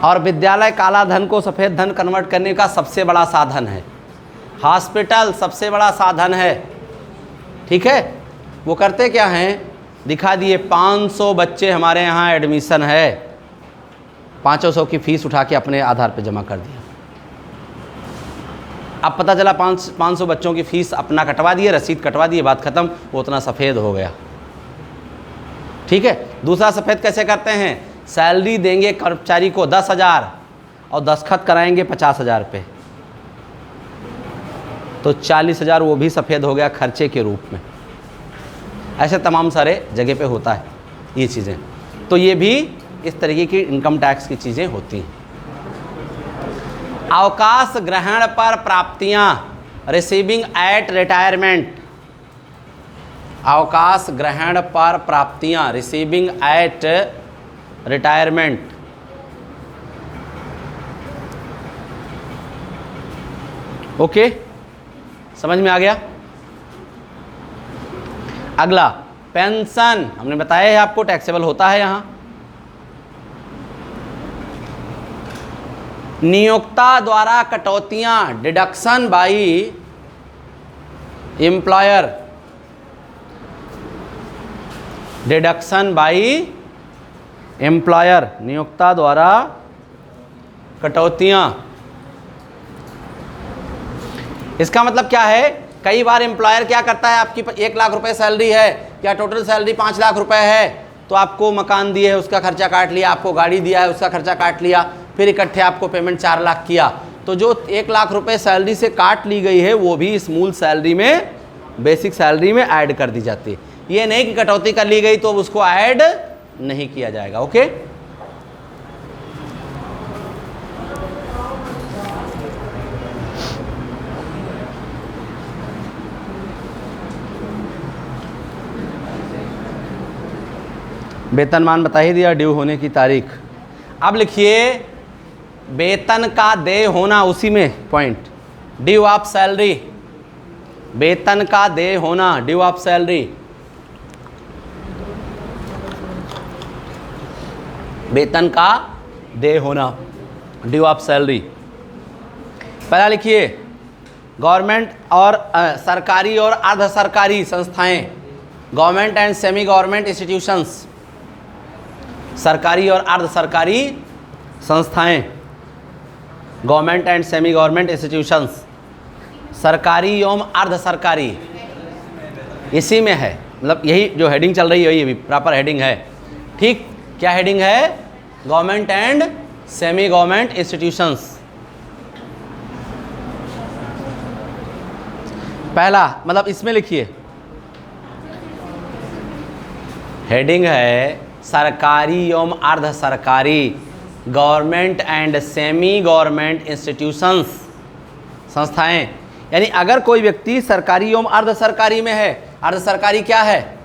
और विद्यालय काला धन को सफ़ेद धन कन्वर्ट करने का सबसे बड़ा साधन है। हॉस्पिटल सबसे बड़ा साधन है। ठीक है, वो करते क्या हैं, दिखा दिए 500 बच्चे हमारे यहाँ एडमिशन है, 500 की फ़ीस उठा के अपने आधार पे जमा कर दिया। अब पता चला 500 बच्चों की फ़ीस अपना कटवा दिए, रसीद कटवा दिए, बात ख़त्म, वो उतना सफ़ेद हो गया। ठीक है, दूसरा सफ़ेद कैसे करते हैं, सैलरी देंगे कर्मचारी को 10,000 और दस्तखत कराएंगे 50,000 पे, तो 40,000 वो भी सफ़ेद हो गया खर्चे के रूप में। ऐसे तमाम सारे जगह पे होता है ये चीज़ें। तो ये भी इस तरीके की इनकम टैक्स की चीज़ें होती हैं। अवकाश ग्रहण पर प्राप्तियां, रिसीविंग एट रिटायरमेंट। अवकाश ग्रहण पर प्राप्तियां, रिसीविंग एट रिटायरमेंट। ओके, समझ में आ गया? अगला, पेंशन, हमने बताया है आपको टैक्सेबल होता है यहां। नियोक्ता द्वारा कटौतियां, deduction by employer, deduction by employer, नियोक्ता द्वारा कटौतियां। इसका मतलब क्या है कई बार एम्प्लॉयर क्या करता है, आपकी 1 लाख रुपए सैलरी है या टोटल सैलरी 5 लाख रुपए है, तो आपको मकान दिए है उसका खर्चा काट लिया, आपको गाड़ी दिया है उसका खर्चा काट लिया, फिर इकट्ठे आपको पेमेंट 4 लाख किया, तो जो 1 लाख रुपए सैलरी से काट ली गई है वो भी इस मूल सैलरी में, बेसिक सैलरी में ऐड कर दी जाती है। ये नहीं कि कटौती कर ली गई तो उसको ऐड नहीं किया जाएगा। ओके, वेतनमान बता ही दिया, ड्यू होने की तारीख। अब लिखिए वेतन का देय होना, उसी में पॉइंट, ड्यू ऑफ सैलरी, वेतन का देय होना, ड्यू ऑफ सैलरी, वेतन का देय होना, ड्यू ऑफ सैलरी। पहला लिखिए गवर्नमेंट और सरकारी और अर्ध सरकारी संस्थाएं, government and semi government institutions, सरकारी और अर्ध सरकारी संस्थाएं, government and semi government institutions, सरकारी एवं अर्ध सरकारी, इसी में है, मतलब यही जो हेडिंग चल रही है यही प्रॉपर हेडिंग है। ठीक, क्या हेडिंग है? Government and semi government institutions. पहला मतलब इसमें लिखिए, हेडिंग है सरकारी एवं अर्ध सरकारी, government and semi government institutions, संस्थाएं। यानी अगर कोई व्यक्ति सरकारी एवं अर्ध सरकारी में है, अर्ध सरकारी क्या है,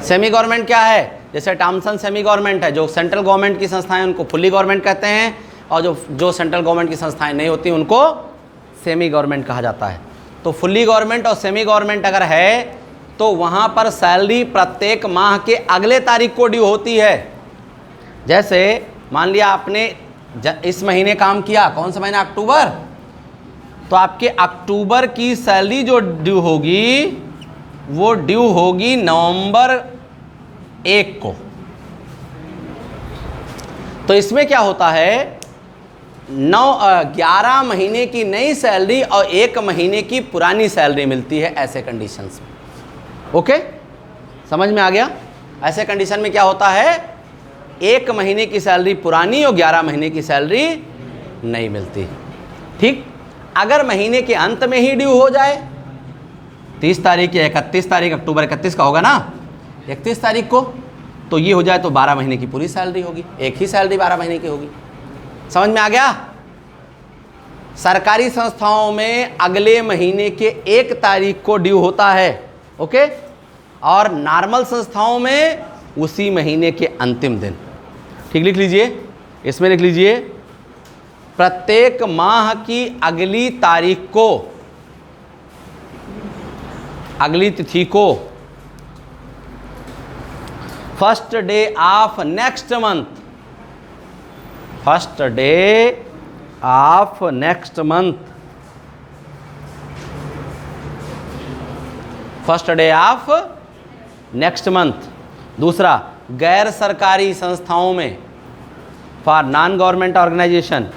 सेमी गवर्नमेंट क्या है, जैसे टॉमसन सेमी गवर्नमेंट है, जो सेंट्रल गवर्नमेंट की संस्थाएं उनको फुल्ली गवर्नमेंट कहते हैं, और जो सेंट्रल गवर्नमेंट की संस्थाएं नहीं होती उनको सेमी गवर्नमेंट कहा जाता है। तो फुल्ली गवर्नमेंट और सेमी गवर्नमेंट अगर है तो वहाँ पर सैलरी प्रत्येक माह के अगले तारीख को ड्यू होती है। जैसे मान लिया आपने इस महीने काम किया, कौन सा महीना, अक्टूबर, तो आपके अक्टूबर की सैलरी जो ड्यू होगी वो ड्यू होगी नवंबर 1 को। तो इसमें क्या होता है, 11 महीने की नई सैलरी और 1 महीने की पुरानी सैलरी मिलती है ऐसे कंडीशंस में। ओके, समझ में आ गया? ऐसे कंडीशन में क्या होता है, 1 महीने की सैलरी पुरानी और 11 महीने की सैलरी नहीं मिलती। ठीक, अगर महीने के अंत में ही ड्यू हो जाए, 30 तारीख या 31 तारीख, अक्टूबर 31 का होगा ना, 31 तारीख को, तो ये हो जाए तो 12 महीने की पूरी सैलरी होगी, एक ही सैलरी 12 महीने की होगी। समझ में आ गया? सरकारी संस्थाओं में अगले महीने के 1 तारीख को ड्यू होता है। ओके, और नॉर्मल संस्थाओं में उसी महीने के अंतिम दिन। ठीक, लिख लीजिए, इसमें लिख लीजिए प्रत्येक माह की अगली तारीख को, अगली तिथि को, first day of next month, first day of next month, first day of next month. दूसरा, गैर सरकारी संस्थाओं में, फॉर नॉन गवर्नमेंट ऑर्गेनाइजेशन,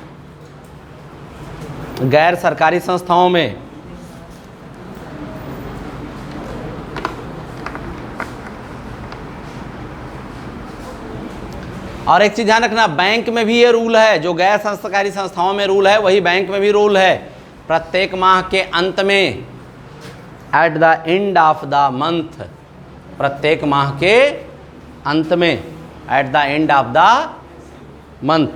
गैर सरकारी संस्थाओं में और एक चीज ध्यान रखना, बैंक में भी ये रूल है, जो गैर सरकारी संस्थाओं में रूल है वही बैंक में भी रूल है। प्रत्येक माह के अंत में, at the end of the month, प्रत्येक माह के अंत में, at the end of the month.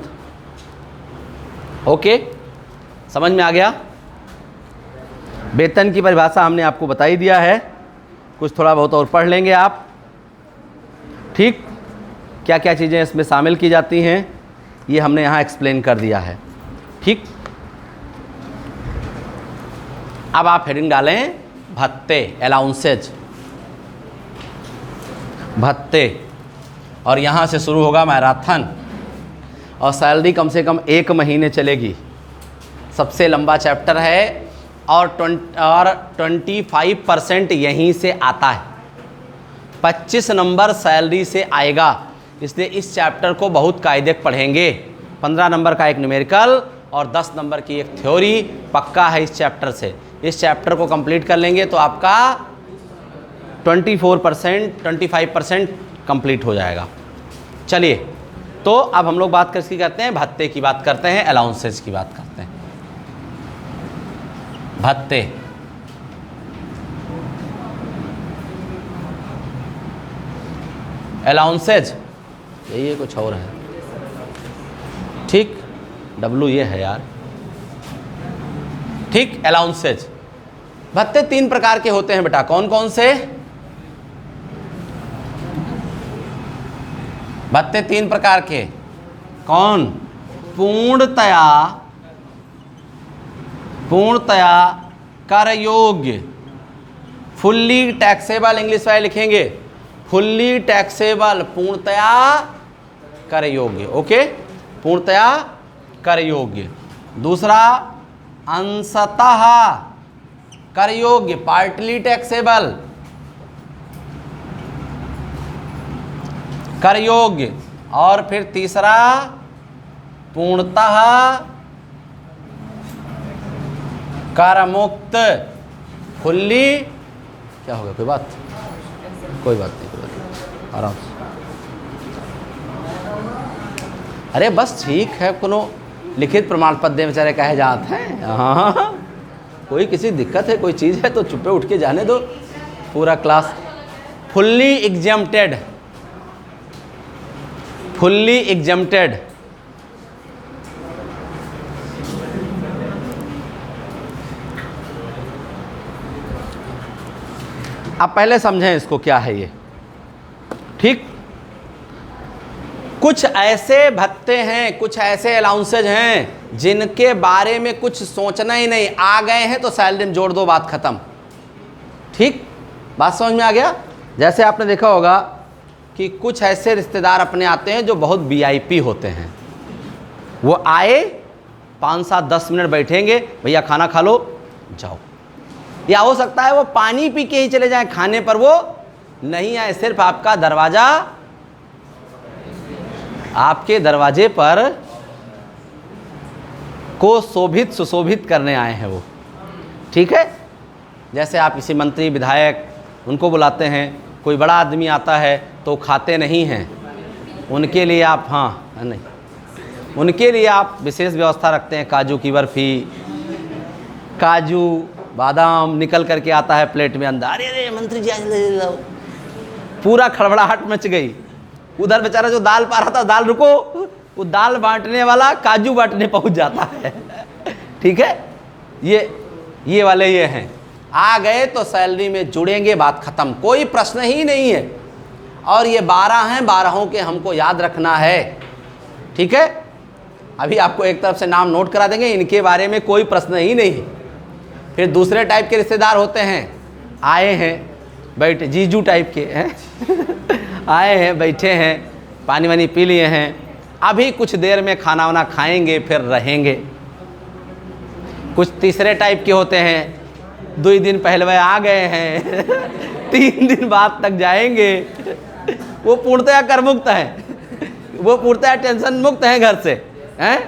Okay, समझ में आ गया? वेतन की परिभाषा हमने आपको बता ही दिया है, कुछ थोड़ा बहुत और पढ़ लेंगे आप। ठीक, क्या क्या चीज़ें इसमें शामिल की जाती हैं ये हमने यहाँ एक्सप्लेन कर दिया है। ठीक, अब आप हेडिंग डालें भत्ते, अलाउंसेज, भत्ते, और यहाँ से शुरू होगा मैराथन, और सैलरी कम से कम 1 महीने चलेगी। सबसे लंबा चैप्टर है और 25% यहीं से आता है, 25 नंबर सैलरी से आएगा, इसलिए इस चैप्टर को बहुत कायदे पढ़ेंगे। 15 नंबर का एक न्यूमेरिकल और 10 नंबर की एक थ्योरी पक्का है इस चैप्टर से। इस चैप्टर को कंप्लीट कर लेंगे तो आपका 24% 25% कंप्लीट हो जाएगा। चलिए, तो अब हम लोग बात किसकी करते हैं? भत्ते की बात करते हैं, अलाउंसेस की बात करते हैं। भत्ते, अलाउंसेज, यही है, कुछ और है, ठीक, डब्लू ये है यार, ठीक, अलाउंसेज। भत्ते 3 प्रकार के होते हैं बेटा, कौन कौन से? भत्ते 3 प्रकार के, कौन? पूर्णतया कर योग्य, फुल्ली टैक्सेबल, इंग्लिश वाले लिखेंगे फुल्ली टैक्सेबल, पूर्णतया कर योग्य, ओके, पूर्णतया कर योग्य। दूसरा अंशतः कर योग्य, पार्टली टैक्सेबल, कर योग्य। और फिर तीसरा पूर्णतः कर मुक्त, फुल्ली, क्या होगा, कोई बात नहीं, कोई बात नहीं, आराम से, अरे बस ठीक है, कोनो लिखित प्रमाण पत्र दे बेचारे कहे जाते हैं। हाँ, कोई किसी दिक्कत है, कोई चीज़ है तो चुप्पे उठ के जाने दो पूरा class. Fully exempted, fully exempted, अब पहले समझें इसको क्या है ये, ठीक। कुछ ऐसे भत्ते हैं, कुछ ऐसे अलाउंसेज हैं जिनके बारे में कुछ सोचना ही नहीं, आ गए हैं तो सैलरी में जोड़ दो, बात खत्म, ठीक, बात समझ में आ गया। जैसे आपने देखा होगा कि कुछ ऐसे रिश्तेदार अपने आते हैं जो बहुत वीआईपी होते हैं, वो आए 5, 7, 10 मिनट बैठेंगे, भैया खाना खा लो जाओ, या हो सकता है वो पानी पी के ही चले जाएं, खाने पर वो नहीं आए, सिर्फ आपका दरवाज़ा, आपके दरवाजे पर को शोभित सुशोभित करने आए हैं वो, ठीक है। जैसे आप किसी मंत्री विधायक उनको बुलाते हैं, कोई बड़ा आदमी आता है तो खाते नहीं हैं, उनके लिए आप, हाँ नहीं, उनके लिए आप विशेष व्यवस्था रखते हैं, काजू की बर्फ़ी, काजू बादाम निकल करके आता है प्लेट में अंदर, अरे अरे मंत्री जी आज ले लो, पूरा खड़बड़ाहट मच गई। उधर बेचारा जो दाल पा रहा था, दाल रुको, वो दाल बांटने वाला काजू बांटने पहुंच जाता है, ठीक है। ये वाले ये हैं, आ गए तो सैलरी में जुड़ेंगे, बात खत्म, कोई प्रश्न ही नहीं है। और ये 12 हैं, 12 के हमको याद रखना है, ठीक है। अभी आपको एक तरफ से नाम नोट करा देंगे, इनके बारे में कोई प्रश्न ही नहीं। फिर दूसरे टाइप के रिश्तेदार होते हैं, आए हैं बैठे, जीजू टाइप के हैं आए हैं बैठे हैं, पानी वानी पी लिए हैं, अभी कुछ देर में खाना वाना खाएंगे फिर रहेंगे। कुछ तीसरे टाइप के होते हैं, 2 दिन पहले वह आ गए हैं 3 दिन बाद तक जाएंगे, वो पूर्णतया कर मुक्त है, वो पूर्णतया टेंशन मुक्त हैं घर से, हैं।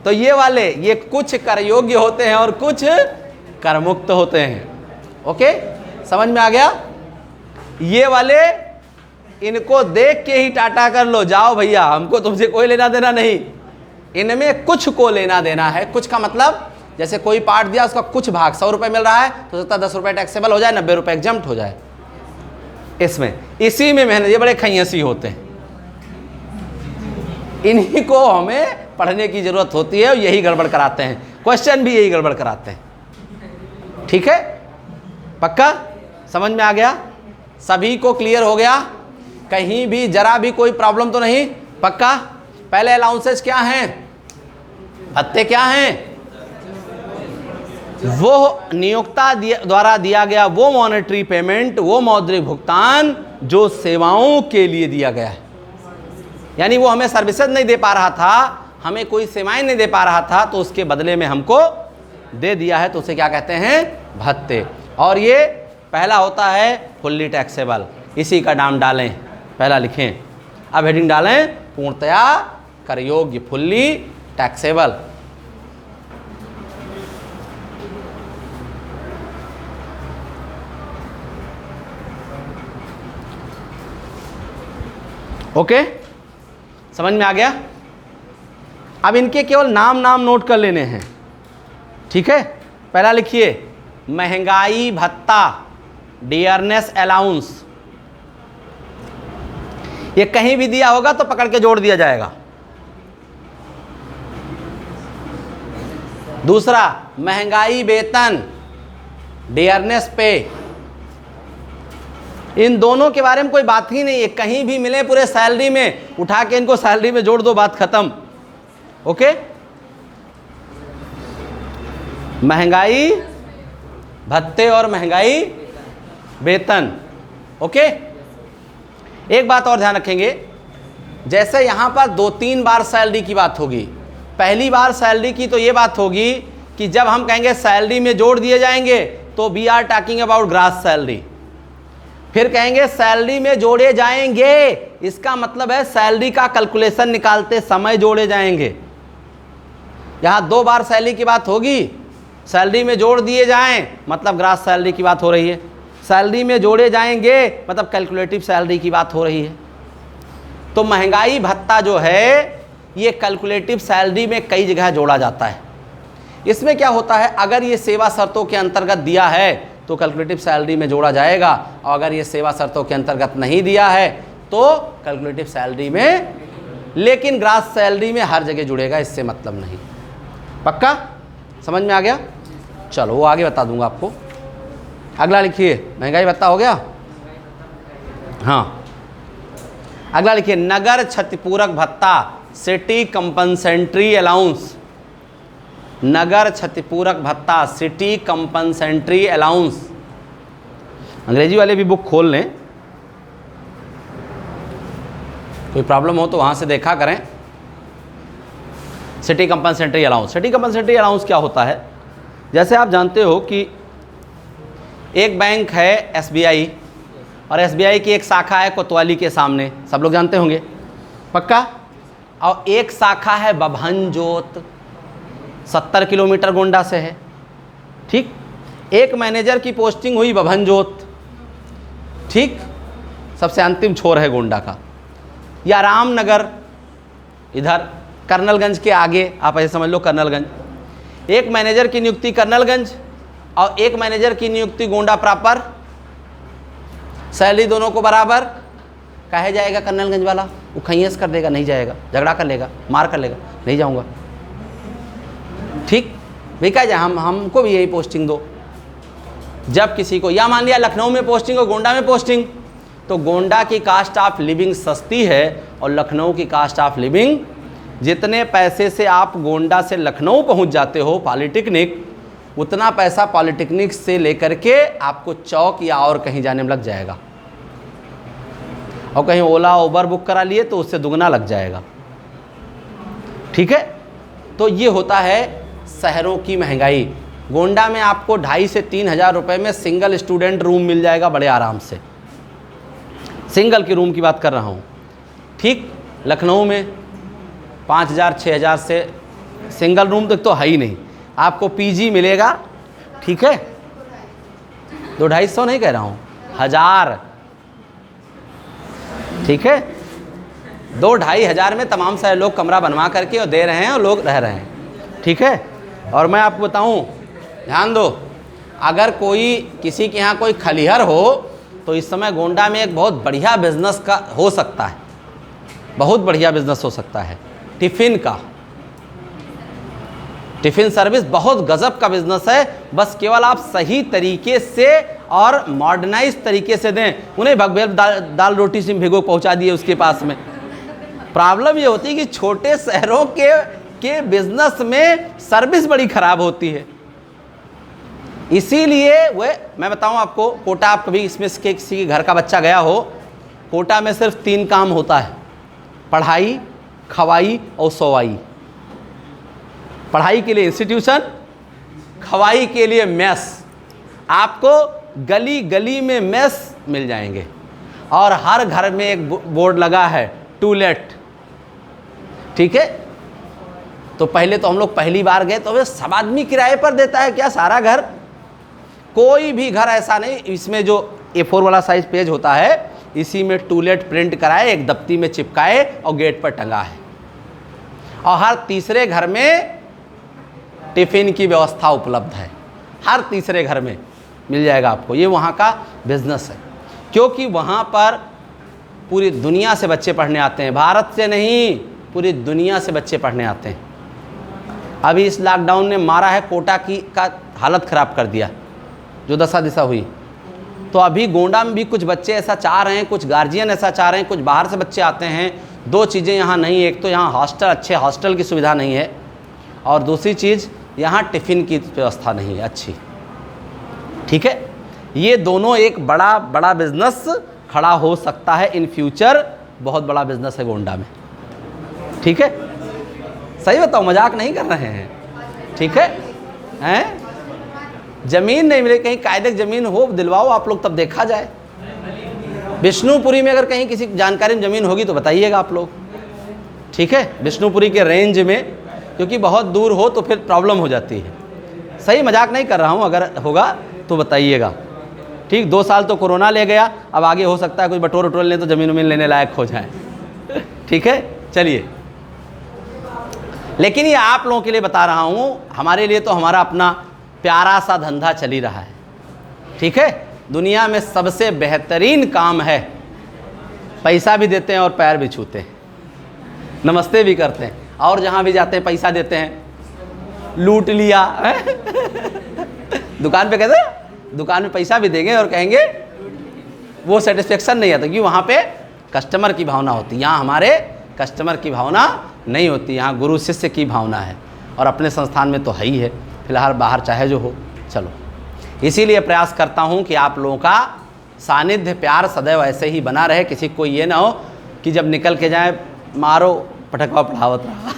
तो ये वाले, ये कुछ कर योग्य होते हैं और कुछ कर मुक्त होते हैं, ओके, समझ में आ गया। ये वाले, इनको देख के ही टाटा कर लो, जाओ भैया, हमको तुमसे कोई लेना देना नहीं। इनमें कुछ को लेना देना है। कुछ का मतलब, जैसे कोई पार्ट दिया, उसका कुछ भाग 100 रुपये मिल रहा है, तो सकता 10 रुपये टैक्सेबल हो जाए, 90 रुपये एग्जम्प्ट हो जाए। इसमें इसी में मेहनत, ये बड़े खैयसी होते हैं, इन्हीं को हमें पढ़ने की ज़रूरत होती है, यही गड़बड़ कराते हैं, क्वेश्चन भी यही गड़बड़ कराते हैं, ठीक है। पक्का समझ में आ गया, सभी को क्लियर हो गया, कहीं भी जरा भी कोई प्रॉब्लम तो नहीं, पक्का। पहले अलाउंसेस क्या हैं, भत्ते क्या हैं? वो नियोक्ता द्वारा दिया गया वो मॉनेटरी पेमेंट, वो मौद्रिक भुगतान जो सेवाओं के लिए दिया गया है। यानी वो हमें सर्विसेज नहीं दे पा रहा था, हमें कोई सेवाएं नहीं दे पा रहा था, तो उसके बदले में हमको दे दिया है, तो उसे क्या कहते हैं? भत्ते। और ये पहला होता है फुल्ली टैक्सेबल, इसी का नाम डालें, पहला लिखें, अब हेडिंग डालें पूर्णतया कर योग्य, फुल्ली टैक्सेबल। ओके, समझ में आ गया। अब इनके केवल नाम नोट कर लेने हैं, ठीक है। पहला लिखिए महंगाई भत्ता, डियरनेस अलाउंस। ये कहीं भी दिया होगा तो पकड़ के जोड़ दिया जाएगा। दूसरा महंगाई वेतन, डियरनेस पे। इन दोनों के बारे में कोई बात ही नहीं है, कहीं भी मिले पूरे सैलरी में, उठा के इनको सैलरी में जोड़ दो, बात खत्म। ओके, महंगाई भत्ते और महंगाई वेतन। ओके, एक बात और ध्यान रखेंगे, जैसे यहां पर 2-3 बार सैलरी की बात होगी। पहली बार सैलरी की तो ये बात होगी कि जब हम कहेंगे सैलरी में जोड़ दिए जाएंगे तो we are talking about gross salary. फिर कहेंगे सैलरी में जोड़े जाएंगे, इसका मतलब है सैलरी का कैलकुलेशन निकालते समय जोड़े जाएंगे। यहां 2 बार सैलरी की बात होगी, सैलरी में जोड़ दिए जाएं मतलब ग्रॉस सैलरी की बात हो रही है, सैलरी में जोड़े जाएंगे मतलब कैलकुलेटिव सैलरी की बात हो रही है। तो महंगाई भत्ता जो है ये कैलकुलेटिव सैलरी में कई जगह जोड़ा जाता है। इसमें क्या होता है, अगर ये सेवा शर्तों के अंतर्गत दिया है तो कैलकुलेटिव सैलरी में जोड़ा जाएगा, और अगर ये सेवा शर्तों के अंतर्गत नहीं दिया है तो कैलकुलेटिव सैलरी में, लेकिन ग्रॉस सैलरी में हर जगह जुड़ेगा, इससे मतलब नहीं। पक्का समझ में आ गया? चलो वो आगे बता दूंगा आपको। अगला लिखिए, महंगाई भत्ता हो गया। हाँ, अगला लिखिए नगर क्षतिपूरक भत्ता, सिटी कंपनसेंट्री अलाउंस। नगर क्षतिपूरक भत्ता, सिटी कंपनसेंट्री अलाउंस। अंग्रेजी वाले भी बुक खोल लें, कोई प्रॉब्लम हो तो वहां से देखा करें। सिटी कंपनसेंट्री अलाउंस, सिटी कंपनसेंट्री अलाउंस क्या होता है, जैसे आप जानते हो कि एक बैंक है एसबीआई, और एसबीआई की एक शाखा है कोतवाली के सामने, सब लोग जानते होंगे। पक्का। और एक शाखा है बभनजोत, 70 किलोमीटर गोंडा से है। ठीक, एक मैनेजर की पोस्टिंग हुई बभनजोत, ठीक, सबसे अंतिम छोर है गोंडा का। या रामनगर, इधर कर्नलगंज के आगे, आप ऐसे समझ लो कर्नलगंज। एक मैनेजर की नियुक्ति कर्नलगंज और एक मैनेजर की नियुक्ति गोंडा प्रॉपर। सैलरी दोनों को बराबर। कहे जाएगा कर्नलगंज वाला, वो खैयस कर देगा, नहीं जाएगा, झगड़ा कर लेगा, मार कर लेगा, नहीं जाऊंगा। ठीक, भाई क्या जाए, हमको भी यही पोस्टिंग दो। जब किसी को, या मान लिया लखनऊ में पोस्टिंग और गोंडा में पोस्टिंग, तो गोंडा की कास्ट ऑफ लिविंग सस्ती है और लखनऊ की कास्ट ऑफ लिविंग, जितने पैसे से आप गोंडा से लखनऊ पहुंच जाते हो पॉलिटेक्निक, उतना पैसा पॉलिटेक्निक से लेकर के आपको चौक या और कहीं जाने में लग जाएगा, और कहीं ओला उबर बुक करा लिए तो उससे दुगना लग जाएगा। ठीक है, तो ये होता है शहरों की महंगाई। गोंडा में आपको 2,500 से 3,000 रुपये में सिंगल स्टूडेंट रूम मिल जाएगा बड़े आराम से, सिंगल की रूम की बात कर रहा हूँ। ठीक, लखनऊ में 5,000 6,000 से सिंगल रूम तक तो है ही नहीं, आपको पीजी मिलेगा। ठीक है, 200-250 नहीं कह रहा हूँ, 1000। ठीक है, 2-2,500 में तमाम सारे लोग कमरा बनवा करके और दे रहे हैं और लोग रह रहे हैं। ठीक है, और मैं आपको बताऊं, ध्यान दो, अगर कोई किसी के यहाँ कोई खलिहर हो तो इस समय गोंडा में एक बहुत बढ़िया बिजनेस का हो सकता है, बहुत बढ़िया बिजनेस हो सकता है टिफ़िन का। टिफ़िन सर्विस बहुत गजब का बिजनेस है, बस केवल आप सही तरीके से और मॉडर्नाइज तरीके से दें। उन्हें भगवेल दाल रोटी से भिगो पहुंचा दिए उसके पास में। प्रॉब्लम ये होती है कि छोटे शहरों के बिजनेस में सर्विस बड़ी खराब होती है। इसीलिए मैं बताऊं आपको, कोटा, आप कभी इसमें से किसी के घर का बच्चा गया हो, कोटा में सिर्फ 3 काम होता है, पढ़ाई, खवाई और सोवाई। पढ़ाई के लिए इंस्टीट्यूशन, खवाई के लिए मेस। आपको गली गली में मेस मिल जाएंगे, और हर घर में एक बोर्ड लगा है टू लेट। ठीक है, तो पहले तो हम लोग पहली बार गए तो वे सब आदमी किराए पर देता है क्या सारा घर? कोई भी घर ऐसा नहीं, इसमें जो A4 वाला साइज पेज होता है इसी में टूलेट प्रिंट कराए, एक दफ्ती में चिपकाए और गेट पर टंगा है। और हर तीसरे घर में टिफ़िन की व्यवस्था उपलब्ध है, हर तीसरे घर में मिल जाएगा आपको। ये वहाँ का बिजनेस है, क्योंकि वहाँ पर पूरी दुनिया से बच्चे पढ़ने आते हैं, भारत से नहीं पूरी दुनिया से बच्चे पढ़ने आते हैं। अभी इस लॉकडाउन ने मारा है, कोटा की का हालत ख़राब कर दिया, जो दशा दिशा हुई। तो अभी गोंडा में भी कुछ बच्चे ऐसा चाह रहे हैं, कुछ गार्जियन ऐसा चाह रहे हैं, कुछ बाहर से बच्चे आते हैं। दो चीज़ें यहाँ नहीं, एक तो यहाँ हॉस्टल, अच्छे हॉस्टल की सुविधा नहीं है, और दूसरी चीज़ यहाँ टिफ़िन की व्यवस्था नहीं है अच्छी। ठीक है, ये दोनों एक बड़ा बिजनेस खड़ा हो सकता है इन फ्यूचर, बहुत बड़ा बिजनेस है गोंडा में। ठीक है, सही बताओ, मजाक नहीं कर रहे हैं। ठीक है, हैं? ज़मीन नहीं मिले, कहीं कायदे की ज़मीन हो दिलवाओ आप लोग, तब देखा जाए। विष्णुपुरी में अगर कहीं किसी जानकारी में ज़मीन होगी तो बताइएगा आप लोग। ठीक है, विष्णुपुरी के रेंज में, क्योंकि बहुत दूर हो तो फिर प्रॉब्लम हो जाती है। सही मजाक नहीं कर रहा हूँ, अगर होगा तो बताइएगा। ठीक, 2 साल तो कोरोना ले गया, अब आगे हो सकता है कुछ बटोर उटोर लें तो ज़मीन उमीन लेने लायक हो जाए। ठीक है, चलिए। लेकिन ये आप लोगों के लिए बता रहा हूँ, हमारे लिए तो हमारा अपना प्यारा सा धंधा चल ही रहा है। ठीक है, दुनिया में सबसे बेहतरीन काम है, पैसा भी देते हैं और पैर भी छूते हैं, नमस्ते भी करते हैं, और जहाँ भी जाते हैं पैसा देते हैं। लूट लिया दुकान पे कहते हैं, दुकान में पैसा भी देंगे और कहेंगे, वो सेटिस्फेक्शन नहीं आता, क्योंकि वहाँ पे कस्टमर की भावना होती है। यहाँ हमारे कस्टमर की भावना नहीं होती, यहाँ गुरु शिष्य की भावना है, और अपने संस्थान में तो है ही है, फिलहाल बाहर चाहे जो हो। चलो, इसीलिए प्रयास करता हूँ कि आप लोगों का सानिध्य प्यार सदैव ऐसे ही बना रहे। किसी को ये ना हो कि जब निकल के जाए मारो पटकवा पढ़ावत रहा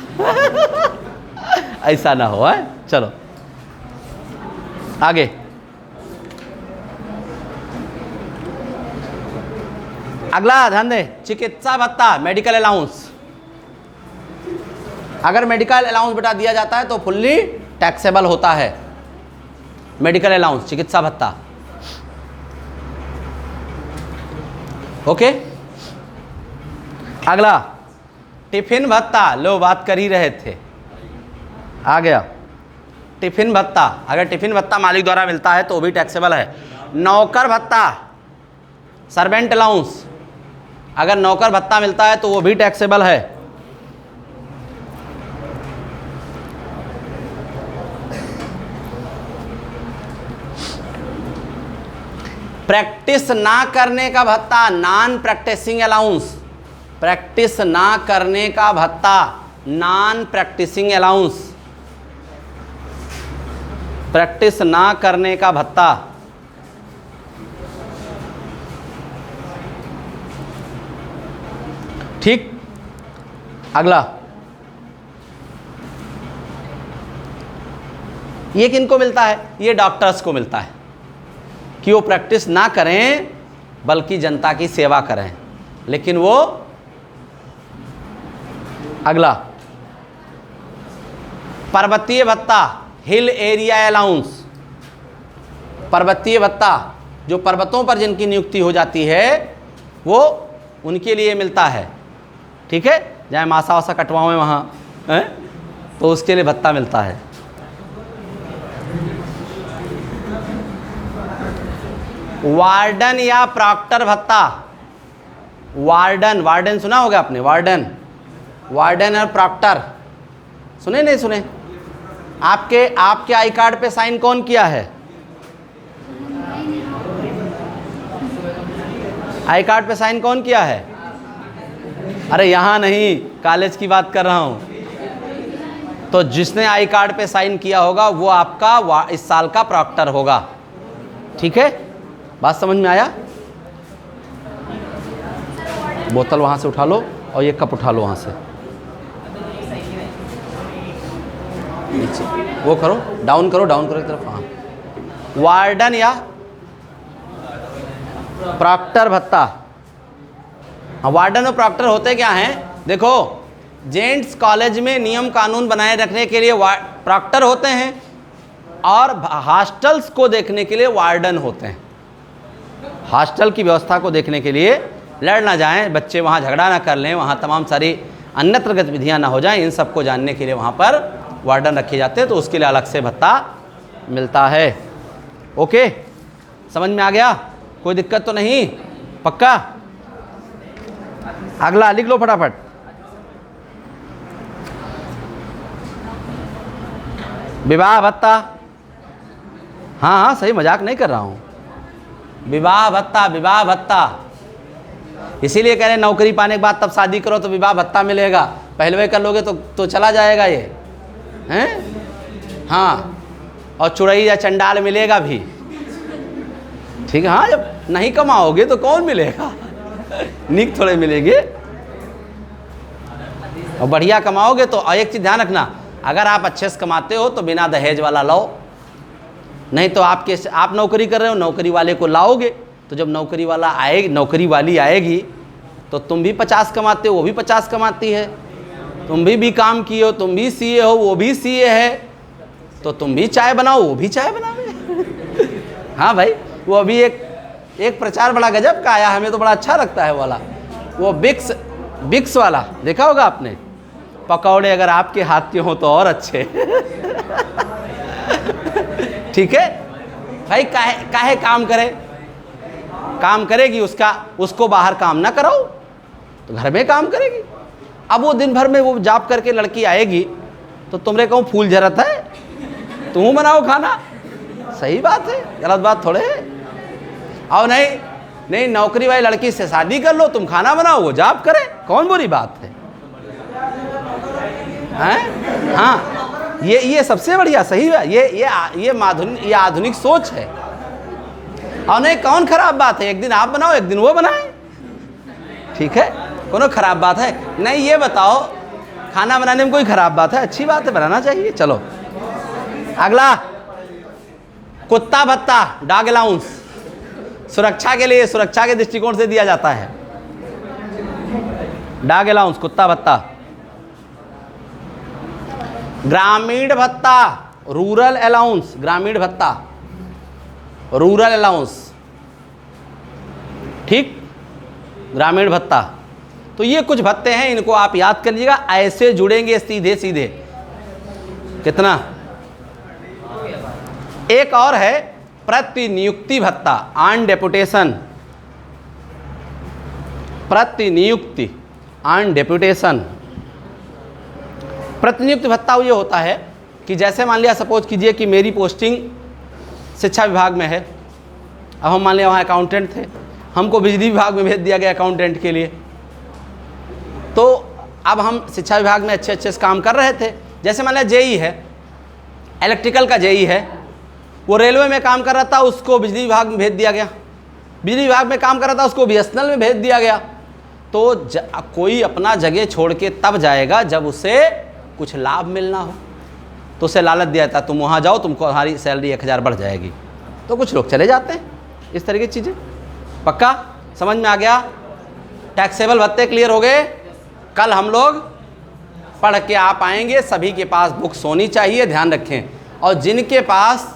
ऐसा ना हो, है। चलो आगे। अगला ध्यान दें, चिकित्सा भत्ता, मेडिकल अलाउंस। अगर मेडिकल अलाउंस बेटा दिया जाता है तो फुल्ली टैक्सेबल होता है। मेडिकल अलाउंस, चिकित्सा भत्ता, ओके। अगला टिफिन भत्ता, लो बात कर ही रहे थे, आ गया टिफिन भत्ता। अगर टिफिन भत्ता मालिक द्वारा मिलता है तो वो भी टैक्सेबल है। नौकर भत्ता, सर्वेंट अलाउंस, अगर नौकर भत्ता मिलता है तो वो भी टैक्सेबल है। प्रैक्टिस ना करने का भत्ता, नॉन प्रैक्टिसिंग अलाउंस, प्रैक्टिस ना करने का भत्ता, नॉन प्रैक्टिसिंग अलाउंस, प्रैक्टिस ना करने का भत्ता। ठीक, अगला ये किनको मिलता है? ये डॉक्टर्स को मिलता है कि वो प्रैक्टिस ना करें बल्कि जनता की सेवा करें। लेकिन वो अगला पर्वतीय भत्ता, हिल एरिया अलाउंस, पर्वतीय भत्ता, जो पर्वतों पर जिनकी नियुक्ति हो जाती है वो उनके लिए मिलता है। ठीक है, जहाँ मासा वासा कटवाएं वहाँ तो उसके लिए भत्ता मिलता है। वार्डन या प्रॉक्टर भत्ता, वार्डन, वार्डन सुना होगा आपने, वार्डन, वार्डन और प्रॉक्टर सुने नहीं सुने? आपके आई कार्ड पे साइन कौन किया है? आई कार्ड पे साइन कौन किया है? अरे यहाँ नहीं, कॉलेज की बात कर रहा हूँ। तो जिसने आई कार्ड पे साइन किया होगा वो आपका इस साल का प्रॉक्टर होगा। ठीक है, बात समझ में आया? बोतल वहाँ से उठा लो और ये कप उठा लो वहाँ से, नीचे वो करो, डाउन करो, डाउन करो एक तरफ। हाँ, वार्डन या प्रॉक्टर भत्ता। हाँ, वार्डन और प्रॉक्टर होते क्या हैं? देखो, जेंट्स कॉलेज में नियम कानून बनाए रखने के लिए प्रॉक्टर होते हैं और हॉस्टल्स को देखने के लिए वार्डन होते हैं। हॉस्टल की व्यवस्था को देखने के लिए लड़ ना जाएं, बच्चे वहाँ झगड़ा ना कर लें, वहाँ तमाम सारी अन्यत्र गतिविधियाँ ना हो जाएं, इन सबको जानने के लिए वहाँ पर वार्डन रखे जाते हैं, तो उसके लिए अलग से भत्ता मिलता है। ओके, समझ में आ गया? कोई दिक्कत तो नहीं? पक्का? अगला लिख लो फटाफट। विवाह भत्ता, हाँ हाँ सही, मजाक नहीं कर रहा हूँ। विवाह भत्ता, विवाह भत्ता, इसीलिए कह रहे हैं नौकरी पाने के बाद तब शादी करो तो विवाह भत्ता मिलेगा, पहले वे कर लोगे तो चला जाएगा ये, हैं? हाँ, और चुड़ैल या चंडाल मिलेगा भी, ठीक है। हाँ, जब नहीं कमाओगे तो कौन मिलेगा? निक थोड़े मिलेंगे। और बढ़िया कमाओगे तो, एक चीज़ ध्यान रखना, अगर आप अच्छे से कमाते हो तो बिना दहेज वाला लाओ, नहीं तो आप नौकरी कर रहे हो, नौकरी वाले को लाओगे, तो जब नौकरी वाली आएगी तो तुम भी 50 कमाते हो, वो भी 50 कमाती है, तुम भी काम किए हो, तुम भी सीए हो, वो भी सीए है, तो तुम भी चाय बनाओ, वो भी चाय बनावे। हाँ भाई, वो अभी एक प्रचार बड़ा गजब का आया, हमें तो बड़ा अच्छा लगता है वाला, वो बिक्स वाला देखा होगा आपने, पकौड़े अगर आपके हाथ के हों तो और अच्छे। ठीक है भाई, काहे काम करेगी, उसको बाहर काम ना कराओ तो घर में काम करेगी। अब वो दिन भर में वो जॉब करके लड़की आएगी तो तुमरे कहूँ फूल जरूरत है, तुम बनाओ खाना, सही बात है, गलत बात थोड़े है। और नहीं नौकरी वाली लड़की से शादी कर लो, तुम खाना बनाओ, वो जॉब करे, कौन बुरी बात है? हैं? हाँ, ये सबसे बढ़िया, सही है, ये आधुनिक सोच है। और नहीं, कौन खराब बात है, एक दिन आप बनाओ, एक दिन वो बनाए, ठीक है, कोनो खराब बात है नहीं। ये बताओ, खाना बनाने में कोई खराब बात है? अच्छी बात है, बनाना चाहिए। चलो अगला, कुत्ता भत्ता, डॉग अलाउंस, सुरक्षा के लिए, सुरक्षा के दृष्टिकोण से दिया जाता है। डॉग अलाउंस, कुत्ता भत्ता। ग्रामीण भत्ता, रूरल अलाउंस, ग्रामीण भत्ता, रूरल अलाउंस, ठीक, ग्रामीण भत्ता। तो ये कुछ भत्ते हैं, इनको आप याद कर लीजिएगा, ऐसे जुड़ेंगे सीधे सीधे। कितना? एक और है प्रतिनियुक्ति भत्ता, ऑन डेपुटेशन, प्रतिनियुक्ति ऑन डेपुटेशन। प्रतिनियुक्ति भत्ता ये होता है कि जैसे मान लिया, सपोज कीजिए कि मेरी पोस्टिंग शिक्षा विभाग में है, अब हम मान लिया वहाँ अकाउंटेंट थे, हमको बिजली विभाग में भेज दिया गया अकाउंटेंट के लिए, तो अब हम शिक्षा विभाग में अच्छे से काम कर रहे थे। जैसे मान लिया जेई है, इलेक्ट्रिकल का जेई है, वो रेलवे में काम कर रहा था, उसको बिजली विभाग में भेज दिया गया, बिजली विभाग में काम कर रहा था, उसको बीएसएनएल में भेज दिया गया। तो कोई अपना जगह छोड़ के तब जाएगा जब उसे कुछ लाभ मिलना हो, तो उसे लालच दिया जाता, तुम वहाँ जाओ, तुमको हमारी सैलरी 1000 बढ़ जाएगी, तो कुछ लोग चले जाते हैं, इस तरह की चीज़ें। पक्का समझ में आ गया? टैक्सेबल भत्ते क्लियर हो गए? कल हम लोग पढ़ के आप आएंगे, सभी के पास बुक्स होनी चाहिए, ध्यान रखें। और जिनके पास,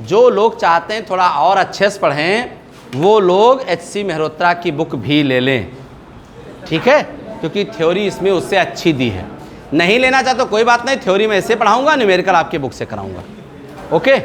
जो लोग चाहते हैं थोड़ा और अच्छे से पढ़ें, वो लोग एचसी मेहरोत्रा की बुक भी ले लें, ठीक है, क्योंकि थ्योरी इसमें उससे अच्छी दी है। नहीं लेना चाहते तो कोई बात नहीं, थ्योरी में ऐसे पढ़ाऊंगा, न्यूमेरिकल आपके बुक से कराऊंगा। ओके।